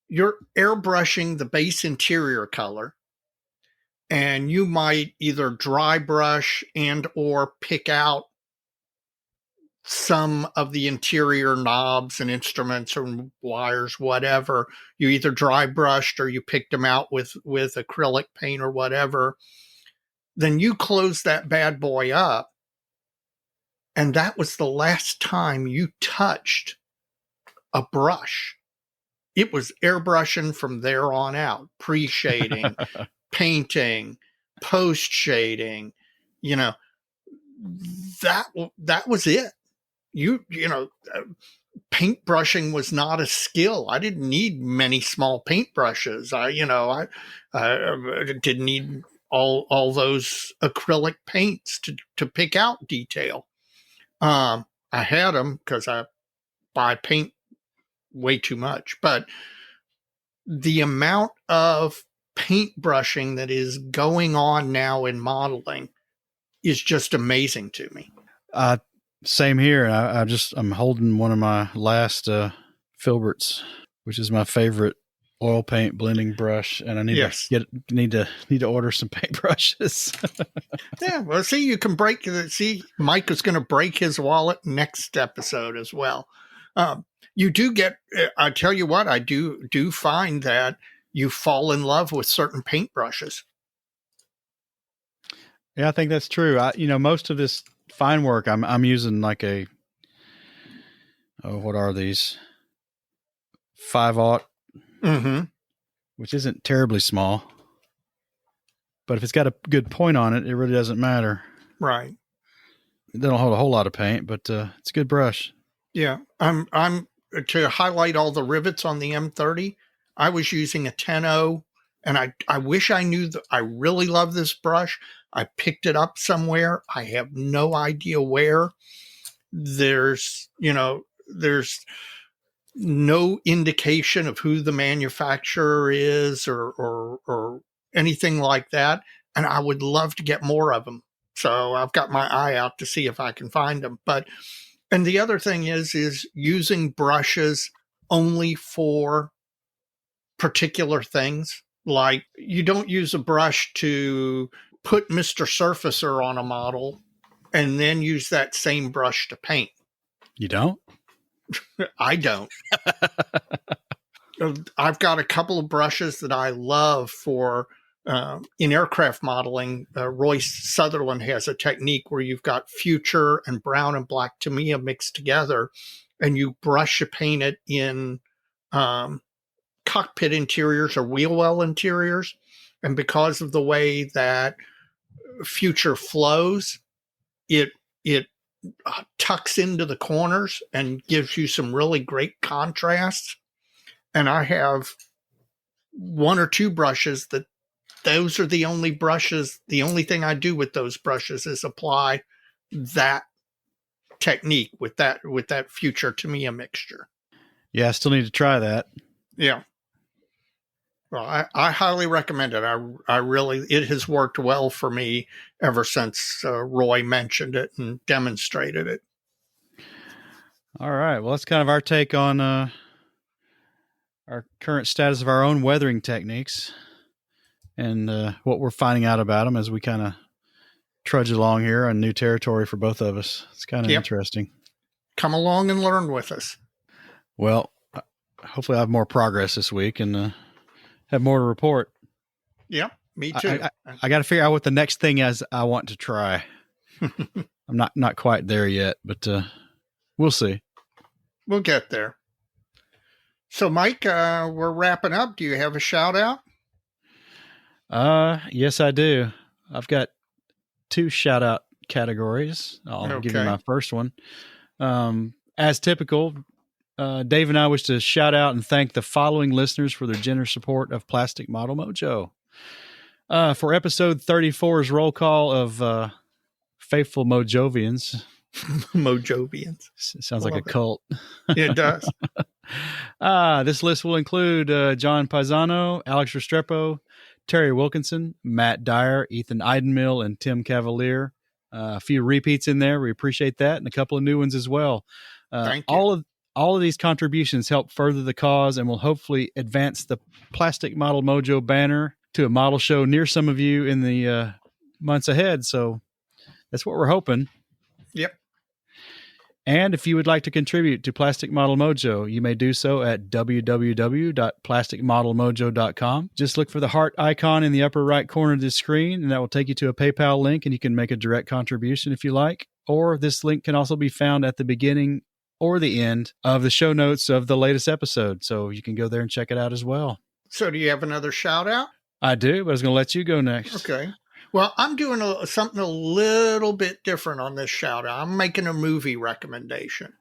you're airbrushing the base interior color, and you might either dry brush and or pick out some of the interior knobs and instruments or wires, whatever. You either dry brushed or you picked them out with acrylic paint or whatever. Then you close that bad boy up, and that was the last time you touched a brush. It was airbrushing from there on out, pre-shading, painting, post-shading, you know, that was it. You know, paintbrushing was not a skill. I didn't need many small paintbrushes. I didn't need all those acrylic paints to pick out detail. I had them because I buy paint way too much, but the amount of paintbrushing that is going on now in modeling is just amazing to me. Same here. I'm holding one of my last Filberts, which is my favorite oil paint blending brush, and I need to order some paintbrushes. Yeah, well, see, you can Mike is going to break his wallet next episode as well. You do get, I tell you what, I do find that you fall in love with certain paintbrushes. Yeah, I think that's true. Most of this fine work, I'm using like what are these? 5/0, which isn't terribly small, but if it's got a good point on it, it really doesn't matter. Right. They don't hold a whole lot of paint, but it's a good brush. Yeah, I'm to highlight all the rivets on the M30. I was using a 10-0, and I wish I knew that. I really love this brush. I picked it up somewhere. I have no idea where. There's no indication of who the manufacturer is or anything like that. And I would love to get more of them. So I've got my eye out to see if I can find them. And the other thing is using brushes only for particular things. Like, you don't use a brush to put Mr. Surfacer on a model and then use that same brush to paint. You don't? I don't. I've got a couple of brushes that I love for in aircraft modeling. Royce Sutherland has a technique where you've got future and brown and black Tamiya mixed together, and you brush paint it in cockpit interiors or wheel well interiors. And because of the way that future flows, it tucks into the corners and gives you some really great contrasts. And I have one or two brushes those are the only brushes. The only thing I do with those brushes is apply that technique with that future Tamiya mixture. Yeah, I still need to try that. Yeah. Well, I highly recommend it. It has worked well for me ever since Roy mentioned it and demonstrated it. All right. Well, that's kind of our take on our current status of our own weathering techniques and what we're finding out about them as we kind of trudge along here on new territory for both of us. It's kind of interesting. Come along and learn with us. Well, hopefully I have more progress this week and have more to report. Yeah, me too. I got to figure out what the next thing is I want to try. I'm not quite there yet, but we'll see. We'll get there. So, Mike, we're wrapping up. Do you have a shout out? Yes, I do. I've got 2 shout out categories. I'll give you my first one. As typical, Dave and I wish to shout out and thank the following listeners for their generous support of Plastic Model Mojo. For episode 34's roll call of faithful Mojovians. Mojovians. Sounds like a cult. It does. This list will include John Paisano, Alex Restrepo, Terry Wilkinson, Matt Dyer, Ethan Eidenmill, and Tim Cavalier. A few repeats in there. We appreciate that, and a couple of new ones as well. Thank you. All of these contributions help further the cause and will hopefully advance the Plastic Model Mojo banner to a model show near some of you in the months ahead. So that's what we're hoping. Yep. And if you would like to contribute to Plastic Model Mojo, you may do so at www.plasticmodelmojo.com. Just look for the heart icon in the upper right corner of the screen, and that will take you to a PayPal link, and you can make a direct contribution if you like. Or this link can also be found at the beginning or the end of the show notes of the latest episode. So you can go there and check it out as well. So do you have another shout out? I do, but I was going to let you go next. Okay. Well, I'm doing something a little bit different on this shout out. I'm making a movie recommendation.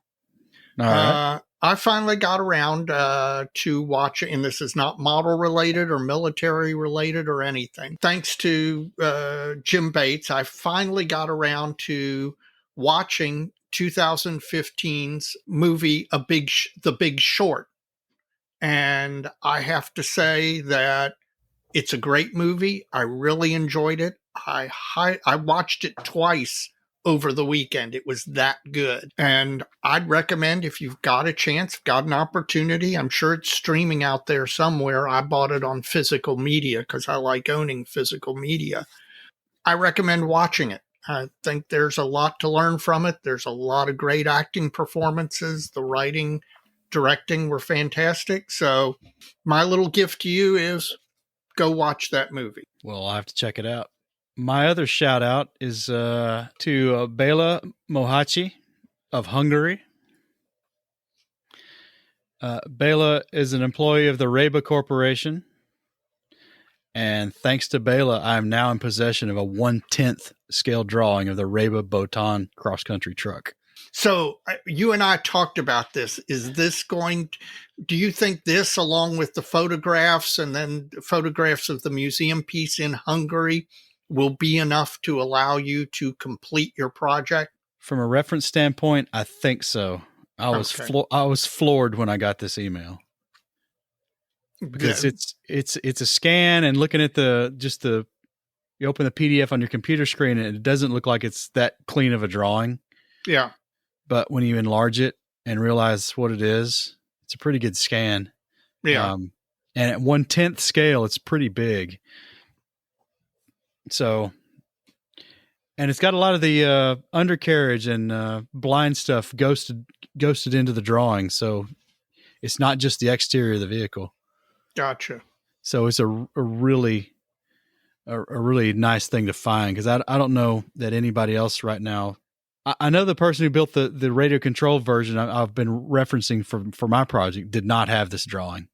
All right. I finally got around to watching, and this is not model related or military related or anything. Thanks to Jim Bates, I finally got around to watching 2015's movie, The Big Short. And I have to say that it's a great movie. I really enjoyed it. I watched it twice over the weekend. It was that good. And I'd recommend, if you've got a chance, got an opportunity, I'm sure it's streaming out there somewhere. I bought it on physical media because I like owning physical media. I recommend watching it. I think there's a lot to learn from it. There's a lot of great acting performances. The writing, directing were fantastic. So my little gift to you is go watch that movie. Well, I'll have to check it out. My other shout out is to Bela Mohaci of Hungary. Bela is an employee of the Reba Corporation. And thanks to Bela, I'm now in possession of a 1/10 scale drawing of the Reba Botan cross-country truck. So you and I talked about this. Do you think this, along with the photographs and then photographs of the museum piece in Hungary, will be enough to allow you to complete your project? From a reference standpoint, I think so. I was floored when I got this email. Because it's a scan, and looking at you open the PDF on your computer screen and it doesn't look like it's that clean of a drawing. Yeah. But when you enlarge it and realize what it is, it's a pretty good scan. Yeah. And at 1/10 scale, it's pretty big. So, and it's got a lot of the undercarriage and blind stuff ghosted into the drawing. So it's not just the exterior of the vehicle. Gotcha. So it's a really nice thing to find, because I don't know that anybody else right now. I know the person who built the radio control version I've been referencing for my project did not have this drawing.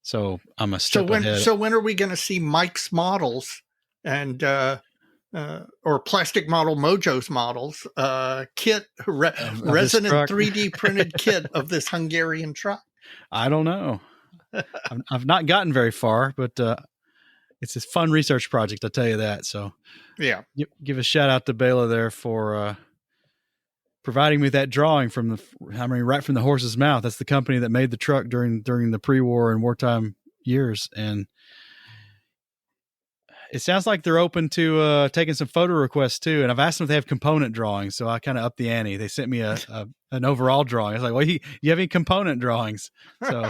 So I'm a step ahead. So when are we going to see Mike's models and or Plastic Model Mojo's models kit resonant 3D printed kit of this Hungarian truck? I don't know. I've not gotten very far, but it's a fun research project, I'll tell you that. So yeah, give a shout out to Bela there for providing me that drawing right from the horse's mouth. That's the company that made the truck during the pre-war and wartime years. And it sounds like they're open to taking some photo requests too. And I've asked them if they have component drawings. So I kind of upped the ante. They sent me an overall drawing. I was like, well, you have any component drawings? So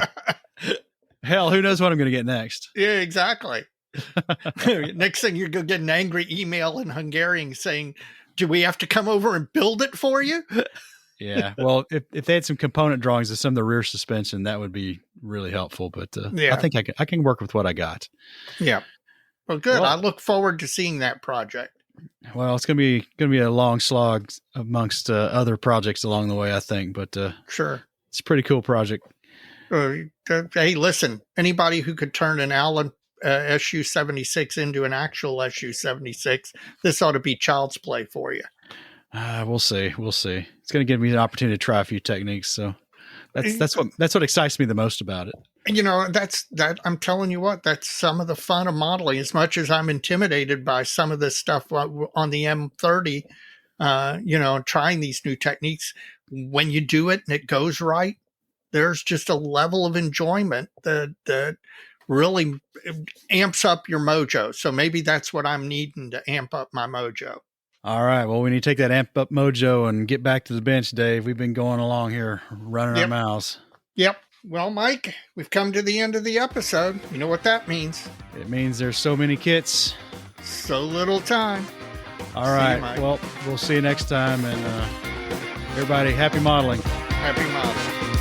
hell, who knows what I'm going to get next? Yeah, exactly. Next thing, you're going to get an angry email in Hungarian saying, do we have to come over and build it for you? Yeah. Well, if they had some component drawings of some of the rear suspension, that would be really helpful. But I think I can work with what I got. Yeah. Well, good. I look forward to seeing that project. Well, it's going to be a long slog amongst other projects along the way, I think. But sure, it's a pretty cool project. Hey, listen, anybody who could turn an Allen SU-76 into an actual SU-76, this ought to be child's play for you. We'll see. It's going to give me an opportunity to try a few techniques. So that's what excites me the most about it. You know, that I'm telling you what, that's some of the fun of modeling. As much as I'm intimidated by some of this stuff on the M30, trying these new techniques, when you do it and it goes right, there's just a level of enjoyment that really amps up your mojo. So maybe that's what I'm needing to amp up my mojo. All right. Well, we need to take that amp up mojo and get back to the bench, Dave. We've been going along here, running our mouths. Yep. Well, Mike, we've come to the end of the episode. You know what that means? It means there's so many kits. So little time. All right. Well, we'll see you next time. And everybody, happy modeling. Happy modeling.